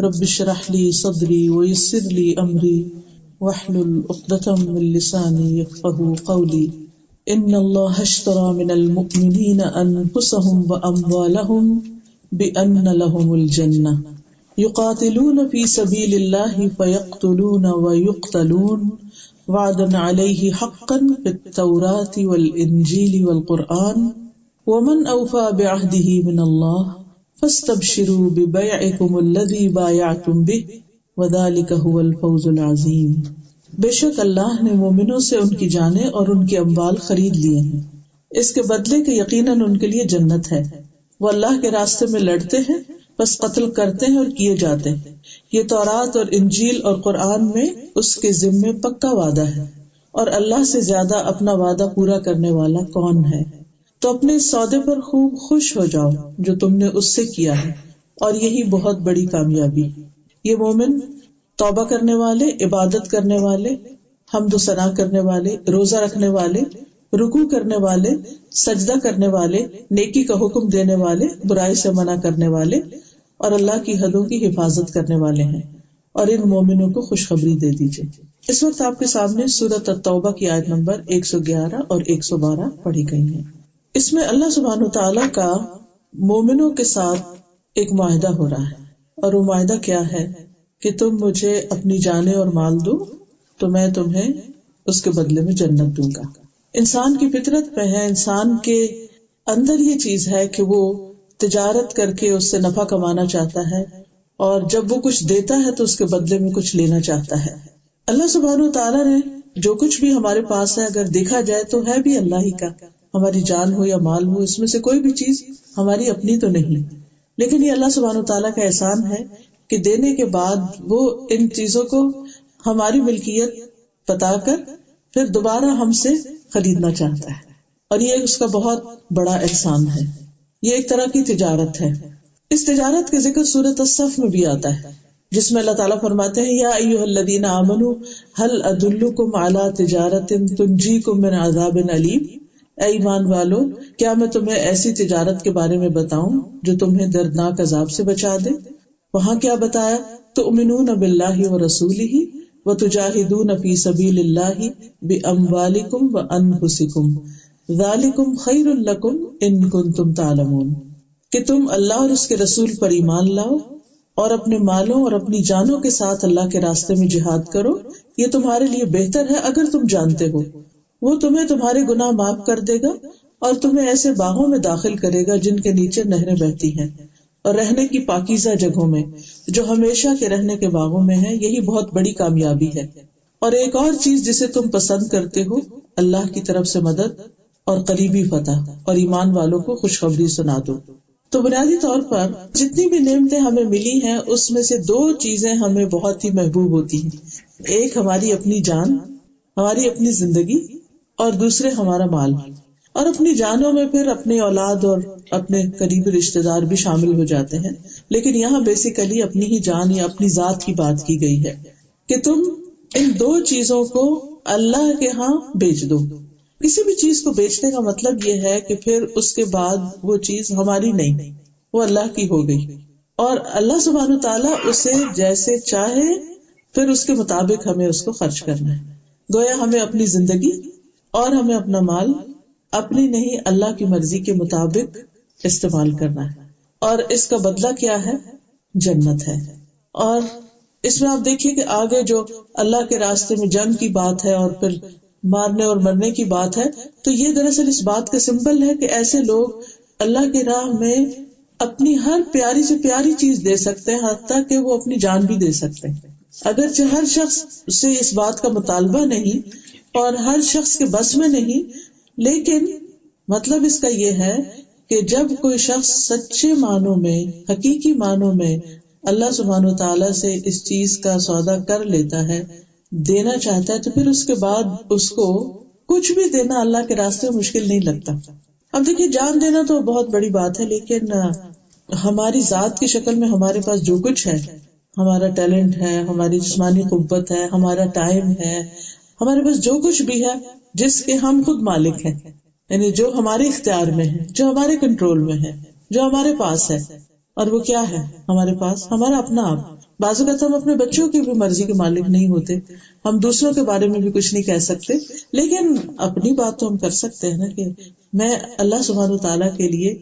رب اشرح لي صدري ويسر لي أمري واحلل عقدة من لساني يفقهوا قولي إن الله اشترى من المؤمنين أنفسهم وأموالهم بأن لهم الجنة يقاتلون في سبيل الله فيقتلون ويقتلون وعدا عليه حقا في التوراة والإنجيل والقرآن ومن أوفى بعهده من الله فاستبشروا ببيعكم الذي بايعتم به وذلك هو الفوز العظيم۔ بے شک اللہ نے مومنوں سے ان کی جانیں اور ان کے اموال خرید لیے ہیں، اس کے بدلے کہ یقیناً ان کے لیے جنت ہے۔ وہ اللہ کے راستے میں لڑتے ہیں بس قتل کرتے ہیں اور کیے جاتے ہیں۔ یہ تورات اور انجیل اور قرآن میں اس کے ذمے پکا وعدہ ہے، اور اللہ سے زیادہ اپنا وعدہ پورا کرنے والا کون ہے؟ تو اپنے اس سودے پر خوب خوش ہو جاؤ جو تم نے اس سے کیا ہے، اور یہی بہت بڑی کامیابی۔ یہ مومن توبہ کرنے والے، عبادت کرنے والے، حمد و ثنا کرنے والے، روزہ رکھنے والے، رکوع کرنے والے، سجدہ کرنے والے، نیکی کا حکم دینے والے، برائی سے منع کرنے والے اور اللہ کی حدوں کی حفاظت کرنے والے ہیں، اور ان مومنوں کو خوشخبری دے دیجیے۔ اس وقت آپ کے سامنے سورۃ التوبہ کی آیت نمبر 111 اور 112 پڑھی گئی ہے۔ اس میں اللہ سبحانہ وتعالیٰ کا مومنوں کے ساتھ ایک معاہدہ ہو رہا ہے، اور وہ معاہدہ کیا ہے کہ تم مجھے اپنی جانیں اور مال دو تو میں تمہیں اس کے بدلے میں جنت دوں گا۔ انسان کی فطرت میں ہے، انسان کے اندر یہ چیز ہے کہ وہ تجارت کر کے اس سے نفع کمانا چاہتا ہے، اور جب وہ کچھ دیتا ہے تو اس کے بدلے میں کچھ لینا چاہتا ہے۔ اللہ سبحانہ وتعالیٰ نے جو کچھ بھی ہمارے پاس ہے اگر دیکھا جائے تو ہے بھی اللہ ہی کا، ہماری جان ہو یا مال ہو، اس میں سے کوئی بھی چیز ہماری اپنی تو نہیں، لیکن یہ اللہ سبحانہ وتعالیٰ کا احسان ہے کہ دینے کے بعد وہ ان چیزوں کو ہماری ملکیت بتا کر پھر دوبارہ ہم سے خریدنا چاہتا ہے، اور یہ اس کا بہت بڑا احسان ہے۔ یہ ایک طرح کی تجارت ہے۔ اس تجارت کے ذکر سورۃ الصف میں بھی آتا ہے، جس میں اللہ تعالیٰ فرماتے ہیں یا ایھا الذین آمنوا هل ادلکم علی تجارۃ تنجیکم من عذاب علیم، اے ایمان والو کیا میں تمہیں ایسی تجارت کے بارے میں بتاؤں جو تمہیں دردناک عذاب سے بچا دے؟ وہاں کیا بتایا؟ تؤمنون باللہ ورسولہ وتجاہدون فی سبیل اللہ باموالکم وانفسکم ذالکم خیر لکم ان کنتم تعلمون، کہ تم اللہ اور اس کے رسول پر ایمان لاؤ اور اپنے مالوں اور اپنی جانوں کے ساتھ اللہ کے راستے میں جہاد کرو، یہ تمہارے لیے بہتر ہے اگر تم جانتے ہو۔ وہ تمہیں تمہارے گناہ معاف کر دے گا اور تمہیں ایسے باغوں میں داخل کرے گا جن کے نیچے نہریں بہتی ہیں، اور رہنے کی پاکیزہ جگہوں میں جو ہمیشہ کے رہنے کے باغوں میں ہے، یہی بہت بڑی کامیابی ہے۔ اور ایک اور چیز جسے تم پسند کرتے ہو، اللہ کی طرف سے مدد اور قریبی فتح، اور ایمان والوں کو خوشخبری سنا دو۔ تو بنیادی طور پر جتنی بھی نعمتیں ہمیں ملی ہیں اس میں سے دو چیزیں ہمیں بہت ہی محبوب ہوتی ہیں، ایک ہماری اپنی جان، ہماری اپنی زندگی، اور دوسرے ہمارا مال، اور اپنی جانوں میں پھر اپنی اولاد اور اپنے قریبی رشتہ دار بھی شامل ہو جاتے ہیں، لیکن یہاں بیسیکلی اپنی ہی جان یا اپنی ذات کی بات کی گئی ہے کہ تم ان دو چیزوں کو اللہ کے ہاں بیچ دو۔ کسی بھی چیز کو بیچنے کا مطلب یہ ہے کہ پھر اس کے بعد وہ چیز ہماری نہیں، وہ اللہ کی ہو گئی، اور اللہ سبحانہ تعالیٰ اسے جیسے چاہے پھر اس کے مطابق ہمیں اس کو خرچ کرنا ہے۔ گویا ہمیں اپنی زندگی اور ہمیں اپنا مال اپنی نہیں اللہ کی مرضی کے مطابق استعمال کرنا ہے، اور اس کا بدلہ کیا ہے؟ جنت ہے۔ اور اس میں آپ دیکھیے کہ آگے جو اللہ کے راستے میں جنگ کی بات ہے اور پھر مارنے اور مرنے کی بات ہے، تو یہ دراصل اس بات کا سمبل ہے کہ ایسے لوگ اللہ کی راہ میں اپنی ہر پیاری سے پیاری چیز دے سکتے ہیں، حتیٰ کہ وہ اپنی جان بھی دے سکتے ہیں، اگرچہ ہر شخص سے اس بات کا مطالبہ نہیں اور ہر شخص کے بس میں نہیں، لیکن مطلب اس کا یہ ہے کہ جب کوئی شخص سچے معنوں میں، حقیقی معنوں میں اللہ سبحانہ و تعالیٰ سے اس چیز کا سودا کر لیتا ہے، دینا چاہتا ہے، تو پھر اس کے بعد اس کو کچھ بھی دینا اللہ کے راستے میں مشکل نہیں لگتا۔ اب دیکھیے جان دینا تو بہت بڑی بات ہے، لیکن ہماری ذات کی شکل میں ہمارے پاس جو کچھ ہے، ہمارا ٹیلنٹ ہے، ہماری جسمانی قوت ہے، ہمارا ٹائم ہے، ہمارے پاس جو کچھ بھی ہے جس کے ہم خود مالک ہیں، یعنی جو ہمارے اختیار میں ہے، جو ہمارے کنٹرول میں ہے، جو ہمارے پاس ہے، اور وہ کیا ہے ہمارے پاس؟ ہمارا اپنا آپ، بعض اوقات ہم اپنے بچوں کی بھی مرضی کے مالک نہیں ہوتے، ہم دوسروں کے بارے میں بھی کچھ نہیں کہہ سکتے، لیکن اپنی بات تو ہم کر سکتے ہیں نا کہ میں اللہ سبحانہ وتعالیٰ کے لیے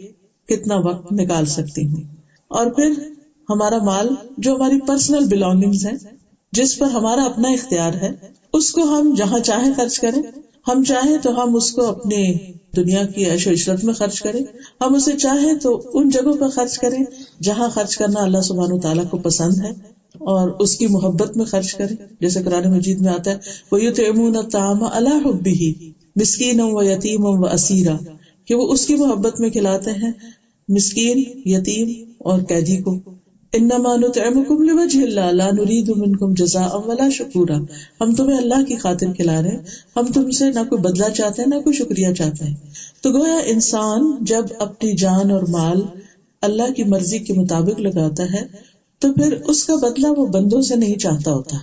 کتنا وقت نکال سکتی ہوں. اور پھر ہمارا مال جو ہماری پرسنل بلانگنگز ہیں، جس پر ہمارا اپنا اختیار ہے، اس کو ہم جہاں چاہیں خرچ کریں. ہم چاہیں تو ہم اس کو اپنے دنیا کی عیش و عشرت میں خرچ کریں، ہم اسے چاہیں تو ان جگہوں پر خرچ کریں جہاں خرچ کرنا اللہ سبحانہ وتعالیٰ کو پسند ہے اور اس کی محبت میں خرچ کریں. جیسے قرآن مجید میں آتا ہے وَيُطْعِمُونَ الطَّعَامَ عَلَىٰ حُبِّهِ مِسْكِينًا وَيَتِيمًا وَأَسِيرًا، کہ وہ اس کی محبت میں کھلاتے ہیں مسکین، یتیم اور قیدی کو. انما نطعمکم لوجہ اللہ لا نرید منکم جزاء ولا شکورا، ہم تمہیں اللہ کی خاطر کھلا رہے ہیں، ہم تم سے نہ کوئی بدلہ چاہتے ہیں نہ کوئی شکریہ چاہتے ہیں. تو گویا انسان جب اپنی جان اور مال اللہ کی مرضی کے مطابق لگاتا ہے تو پھر اس کا بدلہ وہ بندوں سے نہیں چاہتا ہوتا،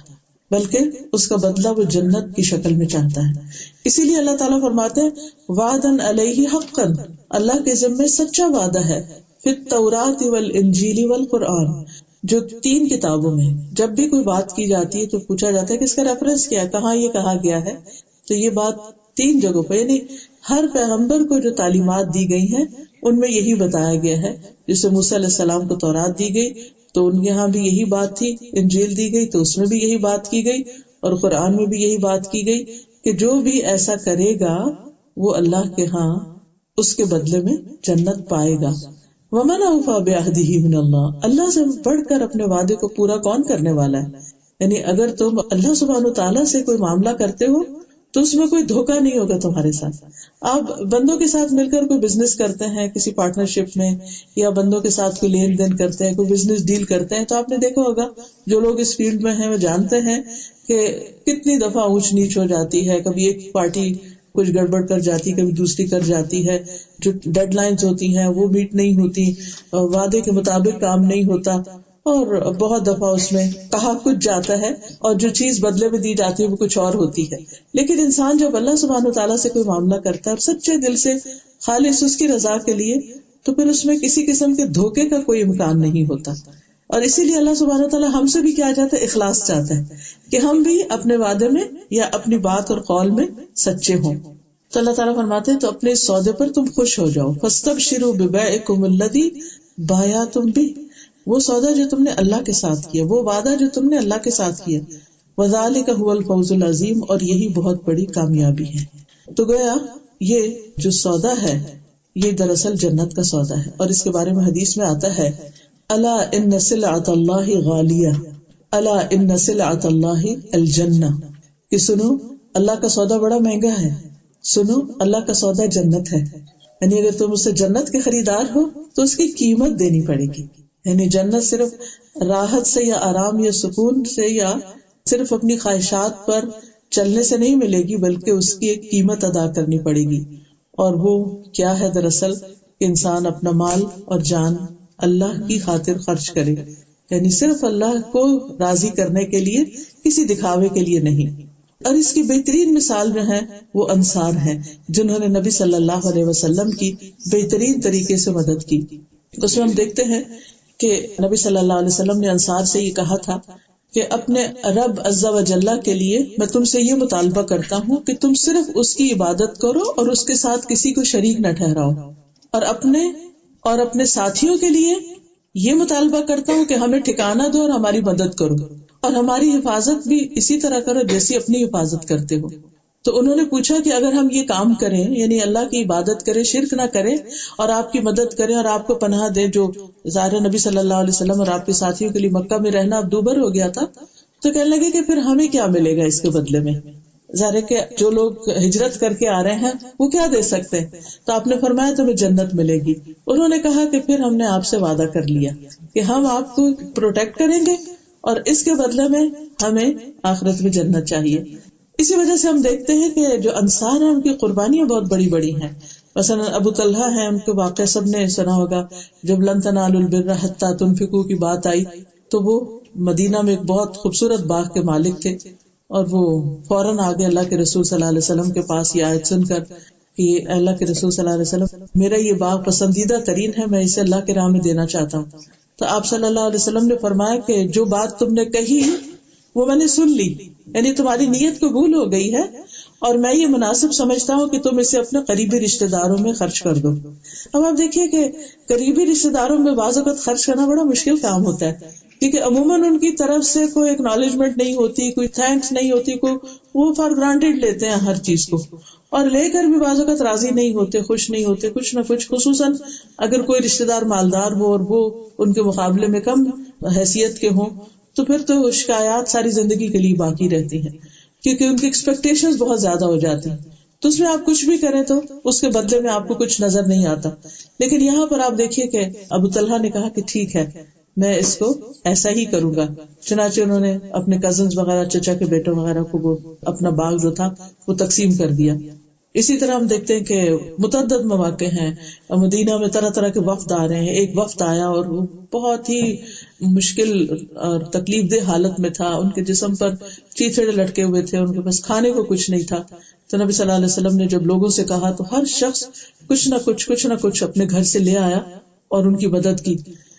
بلکہ اس کا بدلہ وہ جنت کی شکل میں چاہتا ہے. اسی لیے اللہ تعالیٰ فرماتے ہیں وعدن علیہ حقا، اللہ کے ذمے سچا وعدہ ہے، فی التوراۃ والانجیل والقرآن، جو 3 کتابوں میں جب بھی کوئی بات کی جاتی ہے تو پوچھا جاتا ہے کہ اس کا ریفرنس کیا ہے، کہاں یہ کہا گیا ہے. تو یہ بات 3 جگہوں پہ، یعنی ہر پیغمبر کو جو تعلیمات دی گئی ہیں ان میں یہی بتایا گیا ہے. جسے موسیٰ علیہ السلام کو تورات دی گئی تو ان کے ہاں بھی یہی بات تھی، انجیل دی گئی تو اس میں بھی یہی بات کی گئی، اور قرآن میں بھی یہی بات کی گئی کہ جو بھی ایسا کرے گا وہ اللہ کے ہاں اس کے بدلے میں جنت پائے گا. وَمَنْ أَوْفَىٰ بِعَهْدِهِ مِنَ اللَّهِ، اللہ سے بڑھ کر اپنے وعدے کو پورا کون کرنے والا ہے. یعنی اگر تم اللہ سبحانہ وتعالیٰ سے کوئی معاملہ کرتے ہو تو اس میں کوئی دھوکہ نہیں ہوگا تمہارے ساتھ. آپ بندوں کے ساتھ مل کر کوئی بزنس کرتے ہیں کسی پارٹنرشپ میں، یا بندوں کے ساتھ کوئی لین دین کرتے ہیں، کوئی بزنس ڈیل کرتے ہیں، تو آپ نے دیکھا ہوگا جو لوگ اس فیلڈ میں ہیں وہ جانتے ہیں کہ کتنی دفعہ اونچ نیچ ہو جاتی ہے. کبھی ایک پارٹی کچھ گڑبڑ کر جاتی، کبھی دوسری کر جاتی ہے، جو ڈیڈ لائنز ہوتی ہیں وہ میٹ نہیں ہوتی، وعدے کے مطابق کام نہیں ہوتا، اور بہت دفعہ اس میں کہا کچھ جاتا ہے اور جو چیز بدلے میں دی جاتی ہے وہ کچھ اور ہوتی ہے. لیکن انسان جب اللہ سبحانہ وتعالیٰ سے کوئی معاملہ کرتا ہے اور سچے دل سے خالص اس کی رضا کے لیے، تو پھر اس میں کسی قسم کے دھوکے کا کوئی امکان نہیں ہوتا. اور اسی لیے اللہ سبحانہ وتعالیٰ ہم سے بھی کیا چاہتا ہے، اخلاص چاہتا ہے کہ ہم بھی اپنے وعدے میں یا اپنی بات اور قول میں سچے ہوں. تو اللہ تعالیٰ فرماتے ہیں تو اپنے اس سودے پر تم خوش ہو جاؤ. فاستبشروا ببیعکم الذی بایعتم بہ، وہ سودا جو تم نے اللہ کے ساتھ کیا، وہ وعدہ جو تم نے اللہ کے ساتھ کیا. وذالک هو الفوز العظیم، اور یہی بہت بڑی کامیابی ہے. تو گویا یہ جو سودا ہے یہ دراصل جنت کا سودا ہے. اور اس کے بارے میں حدیث میں آتا ہے الا ان سلعۃ اللہ غالیہ، الا ان سلعۃ اللہ الجنہ، کہ سنو اللہ کا سودا بڑا مہنگا ہے، سنو اللہ کا سودا جنت ہے. یعنی اگر تم اسے جنت کے خریدار ہو تو اس کی قیمت دینی پڑے گی. یعنی جنت صرف راحت سے یا آرام یا سکون سے یا صرف اپنی خواہشات پر چلنے سے نہیں ملے گی، بلکہ اس کی ایک قیمت ادا کرنی پڑے گی. اور وہ کیا ہے دراصل کہ انسان اپنا مال اور جان اللہ کی خاطر خرچ کرے، یعنی صرف اللہ کو راضی کرنے کے لیے، کسی دکھاوے کے لیے نہیں. اور اس کی بہترین مثال جو ہے وہ انصار ہیں، جنہوں نے نبی صلی اللہ علیہ وسلم کی بہترین طریقے سے مدد کی. اس میں ہم دیکھتے ہیں کہ نبی صلی اللہ علیہ وسلم نے انصار سے یہ کہا تھا کہ اپنے رب عز و جل کے لیے میں تم سے یہ مطالبہ کرتا ہوں کہ تم صرف اس کی عبادت کرو اور اس کے ساتھ کسی کو شریک نہ ٹھہراؤ، اور اپنے ساتھیوں کے لیے یہ مطالبہ کرتا ہوں کہ ہمیں ٹھکانہ دو اور ہماری مدد کرو، اور ہماری حفاظت بھی اسی طرح کرو جیسی اپنی حفاظت کرتے ہو. تو انہوں نے پوچھا کہ اگر ہم یہ کام کریں، یعنی اللہ کی عبادت کریں، شرک نہ کریں اور آپ کی مدد کریں اور آپ کو پناہ دیں، جو ظاہر نبی صلی اللہ علیہ وسلم اور آپ کے ساتھیوں کے لیے مکہ میں رہنا اب دوبر ہو گیا تھا، تو کہنے لگے کہ پھر ہمیں کیا ملے گا اس کے بدلے میں. ظاہر کہ جو لوگ ہجرت کر کے آ رہے ہیں وہ کیا دے سکتے ہیں. تو آپ نے فرمایا تمہیں جنت ملے گی. انہوں نے کہا کہ پھر ہم نے آپ سے وعدہ کر لیا کہ ہم آپ کو پروٹیکٹ کریں گے اور اس کے بدلے میں ہمیں آخرت میں جنت چاہیے. اسی وجہ سے ہم دیکھتے ہیں کہ جو انصار ہیں ان کی قربانیاں بہت بڑی بڑی ہیں. مثلا ابو طلحہ ہیں، ان کے واقعہ سب نے سنا ہوگا. جب لن تنالوا البر حتی تنفقوا کی بات آئی تو وہ مدینہ میں ایک بہت خوبصورت باغ کے مالک تھے، اور وہ فوراً آگے اللہ کے رسول صلی اللہ علیہ وسلم کے پاس یہ آیت سن کر کہ اللہ کے رسول صلی اللہ علیہ وسلم میرا یہ باغ پسندیدہ ترین ہے، میں اسے اللہ کے راہ میں دینا چاہتا ہوں. تو آپ صلی اللہ علیہ وسلم نے فرمایا کہ جو بات تم نے کہی وہ میں نے سن لی، یعنی تمہاری نیت قبول ہو گئی ہے، اور میں یہ مناسب سمجھتا ہوں کہ تم اسے اپنے قریبی رشتہ داروں میں خرچ کر دو. اب آپ دیکھیے کہ قریبی رشتہ داروں میں بعض اوقات خرچ کرنا بڑا مشکل کام ہوتا ہے، کیونکہ عموماً ان کی طرف سے کوئی اکنالجمنٹ نہیں ہوتی، کوئی تھینکس نہیں ہوتی، وہ فار گرانٹیڈ لیتے ہیں ہر چیز کو، اور لے کر بھی بعض اوقات راضی نہیں ہوتے، خوش نہیں ہوتے، کچھ نہ کچھ، خصوصاً اگر کوئی رشتہ دار مالدار ہو اور وہ ان کے مقابلے میں کم حیثیت کے ہوں، تو پھر تو شکایات ساری زندگی کے لیے باقی رہتی ہیں، کیونکہ ان کی ایکسپیکٹیشنز بہت زیادہ ہو جاتی ہیں. تو اس میں آپ کچھ بھی کریں تو اس کے بدلے میں آپ کو کچھ نظر نہیں آتا. لیکن یہاں پر آپ دیکھیے کہ ابو طلحہ نے کہا کہ ٹھیک ہے، میں اس کو ایسا ہی کروں گا. چنانچہ انہوں نے اپنے کزنز وغیرہ، چچا کے بیٹوں وغیرہ کو وہ اپنا باغ جو تھا وہ تقسیم کر دیا. اسی طرح ہم دیکھتے ہیں کہ متعدد مواقع ہیں، مدینہ میں طرح طرح کے وفد آ رہے ہیں. ایک وفد آیا اور وہ بہت ہی مشکل اور تکلیف دہ حالت میں تھا، ان کے جسم پر چیتھڑے لٹکے ہوئے تھے، ان کے پاس کھانے کو کچھ نہیں تھا. تو نبی صلی اللہ علیہ وسلم نے جب لوگوں سے کہا تو ہر شخص کچھ نہ کچھ اپنے گھر سے لے آیا اور ان کی مدد کی.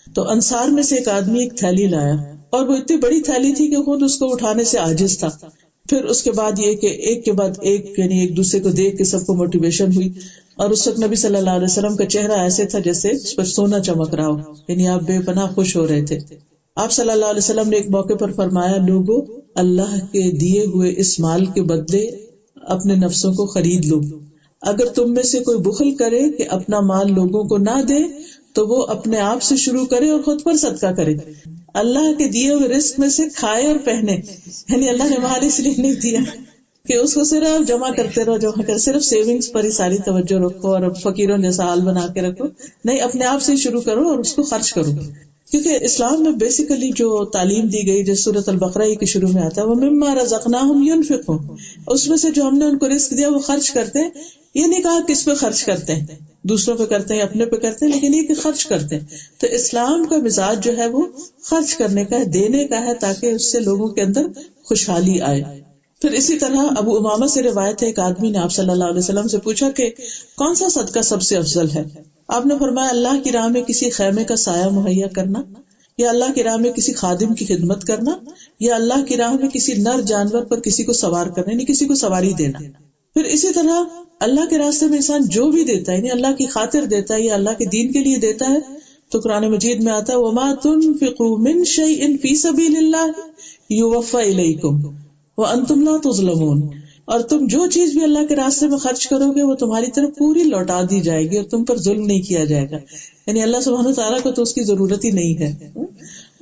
تو انصار میں سے ایک آدمی ایک تھیلی لایا، اور وہ اتنی بڑی تھیلی تھی کہ خود اس کو اٹھانے سے عاجز تھا. پھر اس کے بعد یہ کہ ایک کے بعد ایک، یعنی ایک دوسرے کو دیکھ کے سب کو موٹیویشن ہوئی. اور اس وقت نبی صلی اللہ علیہ وسلم کا چہرہ ایسے تھا جیسے اس پر سونا چمک رہا ہو، یعنی آپ بے پناہ خوش ہو رہے تھے. آپ صلی اللہ علیہ وسلم نے ایک موقع پر فرمایا، لوگوں، اللہ کے دیے ہوئے اس مال کے بدلے اپنے نفسوں کو خرید لو. اگر تم میں سے کوئی بخل کرے کہ اپنا مال لوگوں کو نہ دے تو وہ اپنے آپ سے شروع کرے اور خود پر صدقہ کرے. اللہ کے دیے ہوئے رزق میں سے کھائے اور پہنے، یعنی اللہ نے مال اس لیے نہیں دیا کہ اس کو صرف جمع کرتے رہو، صرف سیونگز پر ہی ساری توجہ رکھو اور فقیروں جیسا حال بنا کے رکھو. نہیں، اپنے آپ سے شروع کرو اور اس کو خرچ کرو. کیونکہ اسلام میں بیسیکلی جو تعلیم دی گئی، جس سورۃ البقرہ کے شروع میں آتا ہے، وَمِمَّا رَزَقْنَاهُمْ يُنْفِقُونَ، اس میں سے جو ہم نے ان کو رزق دیا وہ خرچ کرتے ہیں. یہ نہیں کہا کس پہ خرچ کرتے ہیں، دوسروں پہ کرتے ہیں، اپنے پہ کرتے ہیں، لیکن یہ کہ خرچ کرتے ہیں. تو اسلام کا مزاج جو ہے وہ خرچ کرنے کا ہے، دینے کا ہے، تاکہ اس سے لوگوں کے اندر خوشحالی آئے. پھر اسی طرح ابو امامہ سے روایت ہے، ایک آدمی نے آپ صلی اللہ علیہ وسلم سے پوچھا کہ کون سا صدقہ سب سے افضل ہے؟ آپ نے فرمایا، اللہ کی راہ میں کسی خیمے کا سایہ مہیا کرنا، یا اللہ کی راہ میں کسی خادم کی خدمت کرنا، یا اللہ کی راہ میں کسی نر جانور پر کسی کو سوار کرنا، یعنی کسی کو سواری دینا. پھر اسی طرح اللہ کے راستے میں انسان جو بھی دیتا ہے، یعنی اللہ کی خاطر دیتا ہے یا اللہ کے دین کے لیے دیتا ہے، تو قرآن مجید میں آتا ہے وَمَا تُنْفِقُوا مِنْ شَيْءٍ فِي سَبِيلِ اللَّهِ يُوَفَّ إِلَيْكُمْ وَأَنْتُمْ لَا تُظْلَمُونَ، اور تم جو چیز بھی اللہ کے راستے میں خرچ کرو گے وہ تمہاری طرف پوری لوٹا دی جائے گی اور تم پر ظلم نہیں کیا جائے گا. یعنی اللہ سبحانہ تعالیٰ کو تو اس کی ضرورت ہی نہیں ہے،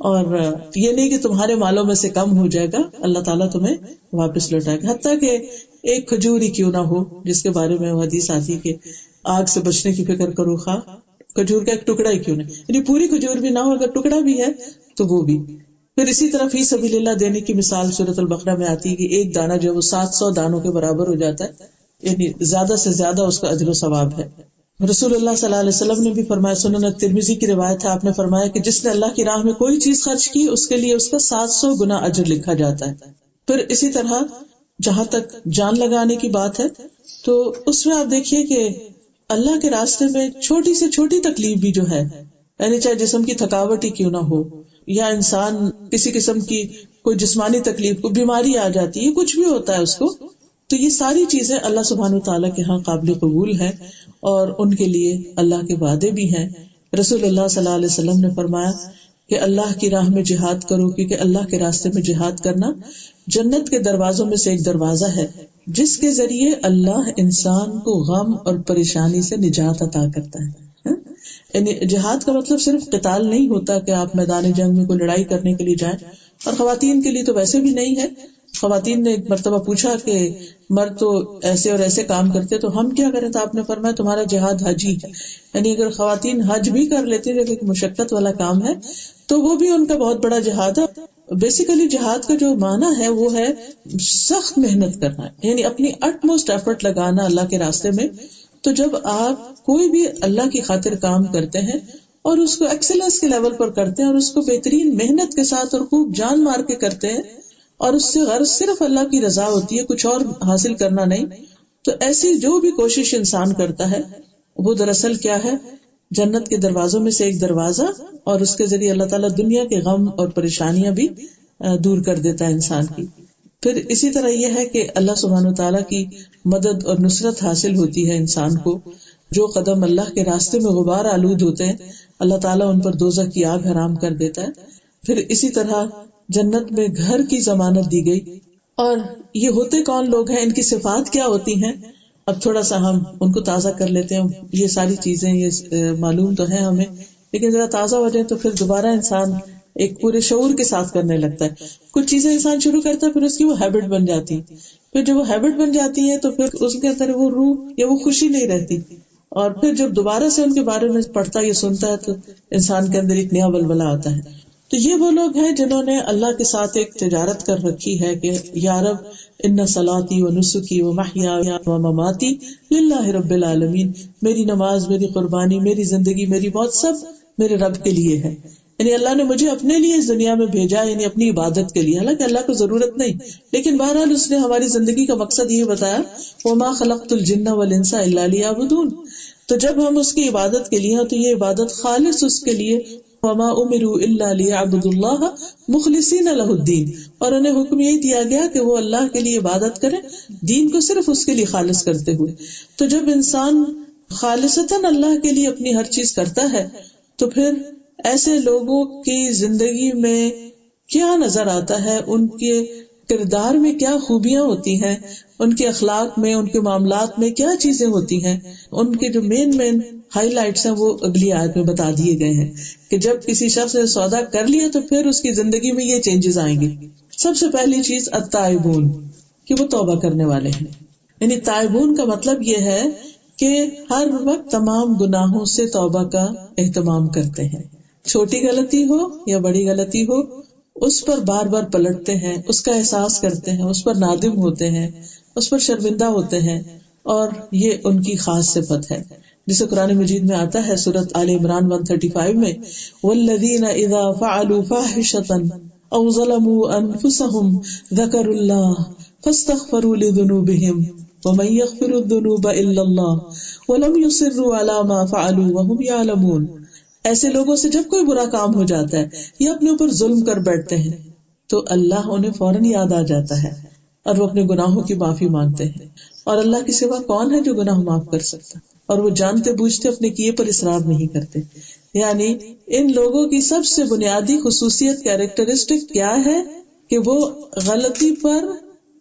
اور یہ نہیں کہ تمہارے مالوں میں سے کم ہو جائے گا، اللہ تعالیٰ تمہیں واپس لوٹائے گا. حتیٰ کہ ایک کھجور ہی کیوں نہ ہو، جس کے بارے میں حدیث آتی کہ آگ سے بچنے کی فکر کرو، کھجور کا ایک ٹکڑا ہی کیوں نہیں، یعنی پوری کھجور بھی نہ ہو، اگر ٹکڑا بھی ہے تو وہ بھی. پھر اسی طرح فی سبیل اللہ دینے کی مثال سورۃ البقرہ میں آتی ہے کہ ایک دانہ جو ہے وہ 700 دانوں کے برابر ہو جاتا ہے، یعنی زیادہ سے زیادہ اس کا اجر و ثواب ہے. رسول اللہ صلی اللہ علیہ وسلم نے بھی فرمایا، سنن ترمذی کی روایت ہے، آپ نے فرمایا کہ جس نے اللہ کی راہ میں کوئی چیز خرچ کی اس کے لیے اس کا 700 گنا اجر لکھا جاتا ہے. پھر اسی طرح جہاں تک جان لگانے کی بات ہے تو اس میں آپ دیکھیے کہ اللہ کے راستے میں چھوٹی سے چھوٹی تکلیف بھی جو ہے، یعنی چاہے جسم کی تھکاوٹ ہی کیوں نہ ہو، یا انسان کسی قسم کی کوئی جسمانی تکلیف کو، بیماری آ جاتی ہے، کچھ بھی ہوتا ہے اس کو، تو یہ ساری چیزیں اللہ سبحانہ تعالیٰ کے ہاں قابل قبول ہیں اور ان کے لیے اللہ کے وعدے بھی ہیں. رسول اللہ صلی اللہ علیہ وسلم نے فرمایا کہ اللہ کی راہ میں جہاد کرو، کیونکہ اللہ کے راستے میں جہاد کرنا جنت کے دروازوں میں سے ایک دروازہ ہے جس کے ذریعے اللہ انسان کو غم اور پریشانی سے نجات عطا کرتا ہے. یعنی جہاد کا مطلب صرف قتال نہیں ہوتا کہ آپ میدان جنگ میں کوئی لڑائی کرنے کے لیے جائیں، اور خواتین کے لیے تو ویسے بھی نہیں ہے. خواتین نے ایک مرتبہ پوچھا کہ مرد تو ایسے اور ایسے کام کرتے تو ہم کیا کریں، تو آپ نے فرمایا تمہارا جہاد حج ہی ہے. یعنی اگر خواتین حج بھی کر لیتے جو کہ مشقت والا کام ہے تو وہ بھی ان کا بہت بڑا جہاد ہے. بیسیکلی جہاد کا جو معنی ہے وہ ہے سخت محنت کرنا، یعنی اپنی اٹموسٹ ایفرٹ لگانا اللہ کے راستے میں. تو جب آپ کوئی بھی اللہ کی خاطر کام کرتے ہیں اور اس کو ایکسلنس کے لیول پر کرتے ہیں اور اس کو بہترین محنت کے ساتھ اور خوب جان مار کے کرتے ہیں اور اس سے غرض صرف اللہ کی رضا ہوتی ہے، کچھ اور حاصل کرنا نہیں، تو ایسی جو بھی کوشش انسان کرتا ہے وہ دراصل کیا ہے، جنت کے دروازوں میں سے ایک دروازہ، اور اس کے ذریعے اللہ تعالیٰ دنیا کے غم اور پریشانیاں بھی دور کر دیتا ہے انسان کی. پھر اسی طرح یہ ہے کہ اللہ سبحانہ وتعالیٰ کی مدد اور نصرت حاصل ہوتی ہے انسان کو. جو قدم اللہ کے راستے میں غبار آلود ہوتے ہیں اللہ تعالیٰ ان پر دوزخ کی آگ حرام کر دیتا ہے. پھر اسی طرح جنت میں گھر کی ضمانت دی گئی. اور یہ ہوتے کون لوگ ہیں، ان کی صفات کیا ہوتی ہیں، اب تھوڑا سا ہم ان کو تازہ کر لیتے ہیں. یہ ساری چیزیں یہ معلوم تو ہیں ہمیں، لیکن ذرا تازہ ہو جائے تو پھر دوبارہ انسان ایک پورے شعور کے ساتھ کرنے لگتا ہے. کچھ چیزیں انسان شروع کرتا ہے، پھر اس کی وہ ہیبٹ بن جاتی، پھر جب وہ ہیبٹ بن جاتی ہے تو پھر اس کے اندر وہ روح یا وہ خوشی نہیں رہتی. اور پھر جب دوبارہ سے ان کے بارے میں پڑھتا یا سنتا ہے تو انسان کے اندر ایک نیا ولولہ آتا ہے. تو یہ وہ لوگ ہیں جنہوں نے اللہ کے ساتھ ایک تجارت کر رکھی ہے کہ یا رب ان صلاتی و نسکی و محیای و مماتی للہ رب العالمین، میری نماز، میری قربانی، میری زندگی، میری موت سب میرے رب کے لیے ہے. یعنی اللہ نے مجھے اپنے لیے اس دنیا میں بھیجا، یعنی اپنی عبادت کے لیے. حالانکہ اللہ کو ضرورت نہیں، لیکن بہرحال اس نے ہماری زندگی کا مقصد یہ بتایا وما خلقت الجن والانس الا لیعبدون. تو جب ہم اس کی عبادت کے لیے ہیں تو یہ عبادت خالص اس کے لیے، وما امروا الا لیعبدوا اللہ مخلصین لہ الدین، اور انہیں حکم یہی دیا گیا کہ وہ اللہ کے لیے عبادت کریں، دین کو صرف اس کے لیے خالص کرتے ہوئے. تو جب انسان خالصتاً اللہ کے لیے اپنی ہر چیز کرتا ہے تو پھر ایسے لوگوں کی زندگی میں کیا نظر آتا ہے، ان کے کردار میں کیا خوبیاں ہوتی ہیں، ان کے اخلاق میں، ان کے معاملات میں کیا چیزیں ہوتی ہیں. ان کے جو مین ہائی لائٹس ہیں وہ اگلی آیت میں بتا دیے گئے ہیں کہ جب کسی شخص نے سودا کر لیا تو پھر اس کی زندگی میں یہ چینجز آئیں گے. سب سے پہلی چیز التائبون، کہ وہ توبہ کرنے والے ہیں. یعنی تائبون کا مطلب یہ ہے کہ ہر وقت تمام گناہوں سے توبہ کا اہتمام کرتے ہیں. چھوٹی غلطی ہو یا بڑی غلطی ہو اس پر بار بار پلٹتے ہیں، اس کا احساس کرتے ہیں، اس پر نادم ہوتے ہیں، اس پر شرمندہ ہوتے ہیں، اور یہ ان کی خاص صفت ہے. جسے قرآن مجید میں آتا ہے سورۃ آل عمران 135 میں والذین اذا فعلوا فاحشة او ظلموا انفسهم ذکروا اللہ فاستغفروا لذنوبهم ومن یغفر الذنوب الا اللہ ولم یصروا علی ما فعلوا وهم یعلمون. ایسے لوگوں سے جب کوئی برا کام ہو جاتا ہے یا اپنے اوپر ظلم کر بیٹھتے ہیں تو اللہ انہیں فوراً یاد آ جاتا ہے اور وہ اپنے گناہوں کی معافی مانگتے ہیں. اور اللہ کے سوا کون ہے جو گناہ معاف کر سکتا، اور وہ جانتے بوجھتے اپنے کیے پر اصرار نہیں کرتے. یعنی ان لوگوں کی سب سے بنیادی خصوصیت، کیریکٹرسٹک کیا ہے کہ وہ غلطی پر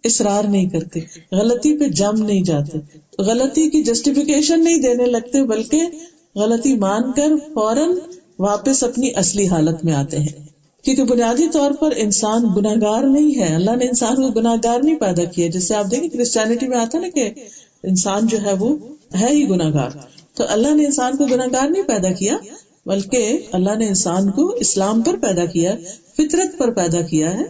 اصرار نہیں کرتے، غلطی پہ جم نہیں جاتے، غلطی کی جسٹیفیکیشن نہیں دینے لگتے، بلکہ غلطی مان کر فوراً واپس اپنی اصلی حالت میں آتے ہیں. کیونکہ بنیادی طور پر انسان گناہگار نہیں ہے، اللہ نے انسان کو گناہگار نہیں پیدا کیا. جس سے آپ دیکھیں کرسچینٹی میں آتا نا کہ انسان جو ہے وہ ہے ہی گناہگار. تو اللہ نے انسان کو گناہگار نہیں پیدا کیا، بلکہ اللہ نے انسان کو اسلام پر پیدا کیا، فطرت پر پیدا کیا ہے.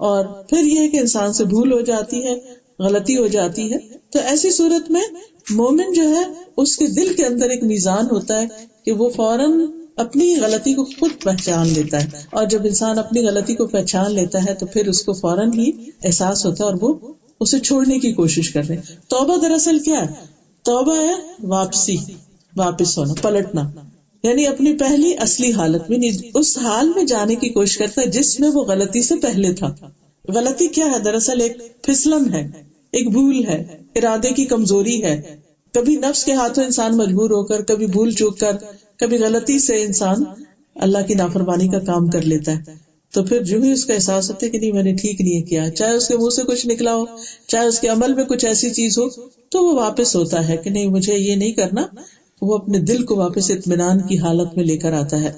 اور پھر یہ ہے کہ انسان سے بھول ہو جاتی ہے، غلطی ہو جاتی ہے. تو ایسی صورت میں مومن جو ہے اس کے دل کے اندر ایک میزان ہوتا ہے کہ وہ فوراً اپنی غلطی کو خود پہچان لیتا ہے. اور جب انسان اپنی غلطی کو پہچان لیتا ہے تو پھر اس کو فوراً ہی احساس ہوتا ہے اور وہ اسے چھوڑنے کی کوشش کر رہے ہیں. توبہ دراصل کیا ہے؟ توبہ ہے واپسی، واپس ہونا، پلٹنا. یعنی اپنی پہلی اصلی حالت میں، اس حال میں جانے کی کوشش کرتا ہے جس میں وہ غلطی سے پہلے تھا. غلطی کیا ہے؟ دراصل ایک پھسلن ہے، ایک بھول ہے، ارادے کی کمزوری ہے. کبھی نفس کے ہاتھوں انسان مجبور ہو کر، کبھی بھول چوک کر، کبھی غلطی سے انسان اللہ کی نافرمانی کا کام کر لیتا ہے. تو پھر جو ہی اس کا احساس ہوتا ہے کہ نہیں میں نے ٹھیک نہیں کیا، چاہے اس کے منہ سے کچھ نکلا ہو، چاہے اس کے عمل میں کچھ ایسی چیز ہو، تو وہ واپس ہوتا ہے کہ نہیں مجھے یہ نہیں کرنا. وہ اپنے دل کو واپس اطمینان کی حالت میں لے کر آتا ہے.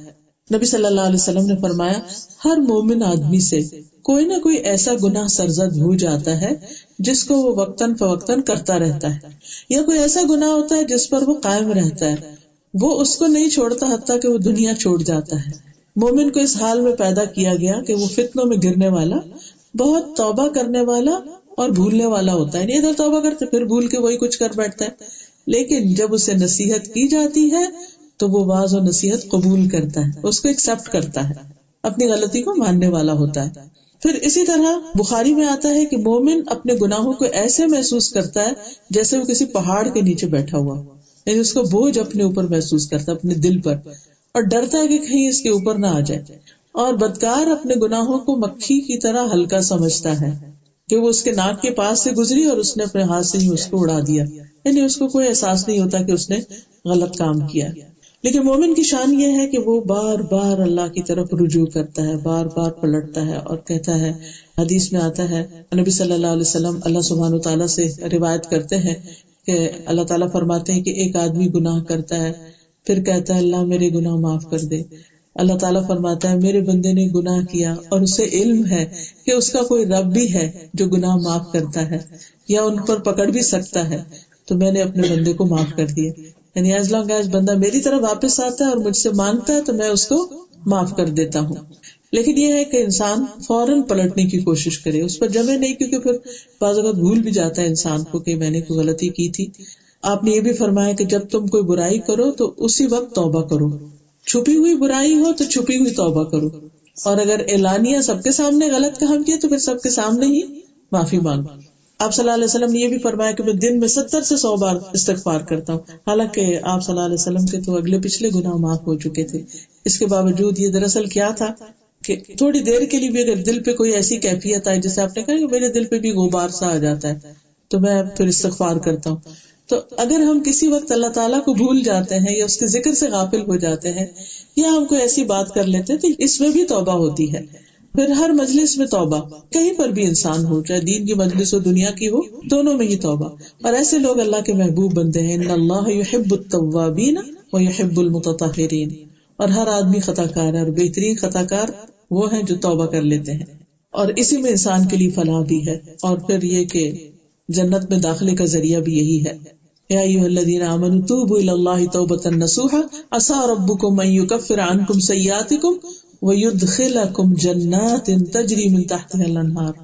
نبی صلی اللہ علیہ وسلم نے فرمایا ہر مومن آدمی سے کوئی نہ کوئی ایسا گناہ سرزد ہو جاتا ہے جس کو وہ وقتاً فوقتاً کرتا رہتا ہے، یا کوئی ایسا گناہ ہوتا ہے جس پر وہ قائم رہتا ہے، وہ اس کو نہیں چھوڑتا حتیٰ کہ وہ دنیا چھوڑ جاتا ہے. مومن کو اس حال میں پیدا کیا گیا کہ وہ فتنوں میں گرنے والا، بہت توبہ کرنے والا اور بھولنے والا ہوتا ہے. نہیں ادھر توبہ کرتے پھر بھول کے وہی کچھ کر بیٹھتا ہے. لیکن جب اسے نصیحت کی جاتی ہے تو وہ واعظ و نصیحت قبول کرتا ہے، اس کو ایکسپٹ کرتا ہے، اپنی غلطی کو ماننے والا ہوتا ہے. پھر اسی طرح بخاری میں آتا ہے کہ مومن اپنے گناہوں کو ایسے محسوس کرتا ہے جیسے وہ کسی پہاڑ کے نیچے بیٹھا ہوا. یعنی اس کو بوجھ اپنے اوپر محسوس کرتا ہے، اپنے دل پر، اور ڈرتا ہے کہ کہیں اس کے اوپر نہ آ جائے. اور بدکار اپنے گناہوں کو مکھی کی طرح ہلکا سمجھتا ہے کہ وہ اس کے ناک کے پاس سے گزری اور اس نے اپنے ہاتھ سے ہی اس کو اڑا دیا، یعنی اس کو کوئی احساس نہیں ہوتا کہ اس نے غلط کام کیا. لیکن مومن کی شان یہ ہے کہ وہ بار بار اللہ کی طرف رجوع کرتا ہے، بار بار پلٹتا ہے اور کہتا ہے. حدیث میں آتا ہے، نبی صلی اللہ علیہ وسلم اللہ سبحانہ وتعالیٰ سے روایت کرتے ہیں کہ اللہ تعالیٰ فرماتے ہیں کہ ایک آدمی گناہ کرتا ہے، پھر کہتا ہے اللہ میرے گناہ معاف کر دے. اللہ تعالیٰ فرماتا ہے میرے بندے نے گناہ کیا اور اسے علم ہے کہ اس کا کوئی رب بھی ہے جو گناہ معاف کرتا ہے یا ان پر پکڑ بھی سکتا ہے، تو میں نے اپنے بندے کو معاف کر دیا. یعنی ایز لانگ ایز بندہ میری طرف واپس آتا ہے اور مجھ سے مانگتا ہے تو میں اس کو معاف کر دیتا ہوں. لیکن یہ ہے کہ انسان فوراً پلٹنے کی کوشش کرے، اس پر جمے نہیں، کیونکہ پھر بعض اوقات بھول بھی جاتا ہے انسان کو کہ میں نے کوئی غلطی کی تھی. آپ نے یہ بھی فرمایا کہ جب تم کوئی برائی کرو تو اسی وقت توبہ کرو. چھپی ہوئی برائی ہو تو چھپی ہوئی توبہ کرو، اور اگر اعلانیہ سب کے سامنے غلط کام کیا تو پھر سب کے سامنے ہی معافی مانگو. آپ صلی اللہ علیہ وسلم نے یہ بھی فرمایا کہ میں دن میں 70 سے 100 بار استغفار کرتا ہوں. حالانکہ آپ صلی اللہ علیہ وسلم کے تو اگلے پچھلے گناہ معاف ہو چکے تھے. اس کے باوجود یہ دراصل کیا تھا کہ تھوڑی دیر کے لیے بھی اگر دل پہ کوئی ایسی کیفیت آئے، جیسے آپ نے کہا کہ میرے دل پہ بھی غبار سا آ جاتا ہے، تو میں پھر استغفار کرتا ہوں. تو اگر ہم کسی وقت اللہ تعالیٰ کو بھول جاتے ہیں یا اس کے ذکر سے غافل ہو جاتے ہیں یا ہم کوئی ایسی بات کر لیتے ہیں تو اس میں بھی توبہ ہوتی ہے. پھر ہر مجلس میں توبہ، کہیں پر بھی انسان ہو، چاہے دین کی مجلس ہو دنیا کی ہو، دونوں میں ہی توبہ. اور ایسے لوگ اللہ کے محبوب بنتے ہیں. ان اللہ یحب التوابین ویحب المتطہرین. اور ہر آدمی خطا کار ہے، اور بہترین خطا کار وہ ہیں جو توبہ کر لیتے ہیں. اور اسی میں انسان کے لیے فلاح بھی ہے. اور پھر یہ کہ جنت میں داخلے کا ذریعہ بھی یہی ہے. یا ایھا الذین آمنوا توبوا الی اللہ توبۃ نصوحا عسى ربکم ان یکفر عنکم سیئاتکم وَيُدْخِلَكُمْ جَنَّاتٍ تَجْرِي مِن تَحْتِهَا الْأَنْهَارُ.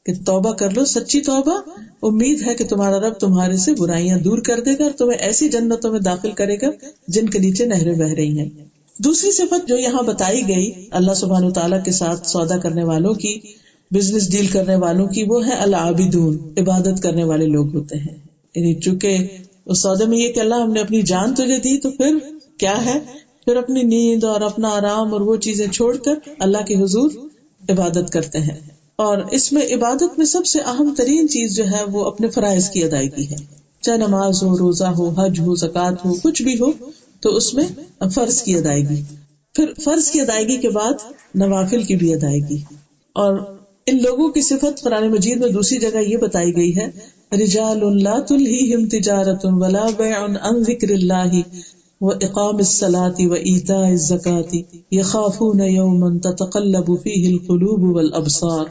کہ توبہ کر لو، سچی توبہ، امید ہے کہ تمہارا رب تمہارے سے برائیاں دور کر دے گا اور تمہیں ایسی جنتوں میں داخل کرے گا جن کے نیچے نہریں بہ رہی ہیں. دوسری صفت جو یہاں بتائی گئی اللہ سبحانہ وتعالیٰ کے ساتھ سودا کرنے والوں کی، بزنس ڈیل کرنے والوں کی، وہ ہے العابدون، عبادت کرنے والے لوگ ہوتے ہیں. یعنی چونکہ اس سودے میں یہ کہ اللہ ہم نے اپنی جان تجھے دی، تو پھر کیا ہے، پھر اپنی نیند اور اپنا آرام اور وہ چیزیں چھوڑ کر اللہ کے حضور عبادت کرتے ہیں. اور اس میں عبادت میں سب سے اہم ترین چیز جو ہے وہ اپنے فرائض کی ادائیگی ہے. چاہے نماز ہو، روزہ ہو، حج ہو، زکوٰۃ ہو، کچھ بھی ہو، تو اس میں فرض کی ادائیگی، پھر فرض کی ادائیگی کے بعد نوافل کی بھی ادائیگی. اور ان لوگوں کی صفت قرآن مجید میں دوسری جگہ یہ بتائی گئی ہے، رجال لا تلہیہم تجارۃ ولا بیع عن ذکر اللہ وإقام الصلاة وإیتاء الزکاة یخافون یوما تتقلب فیہ القلوب والابصار.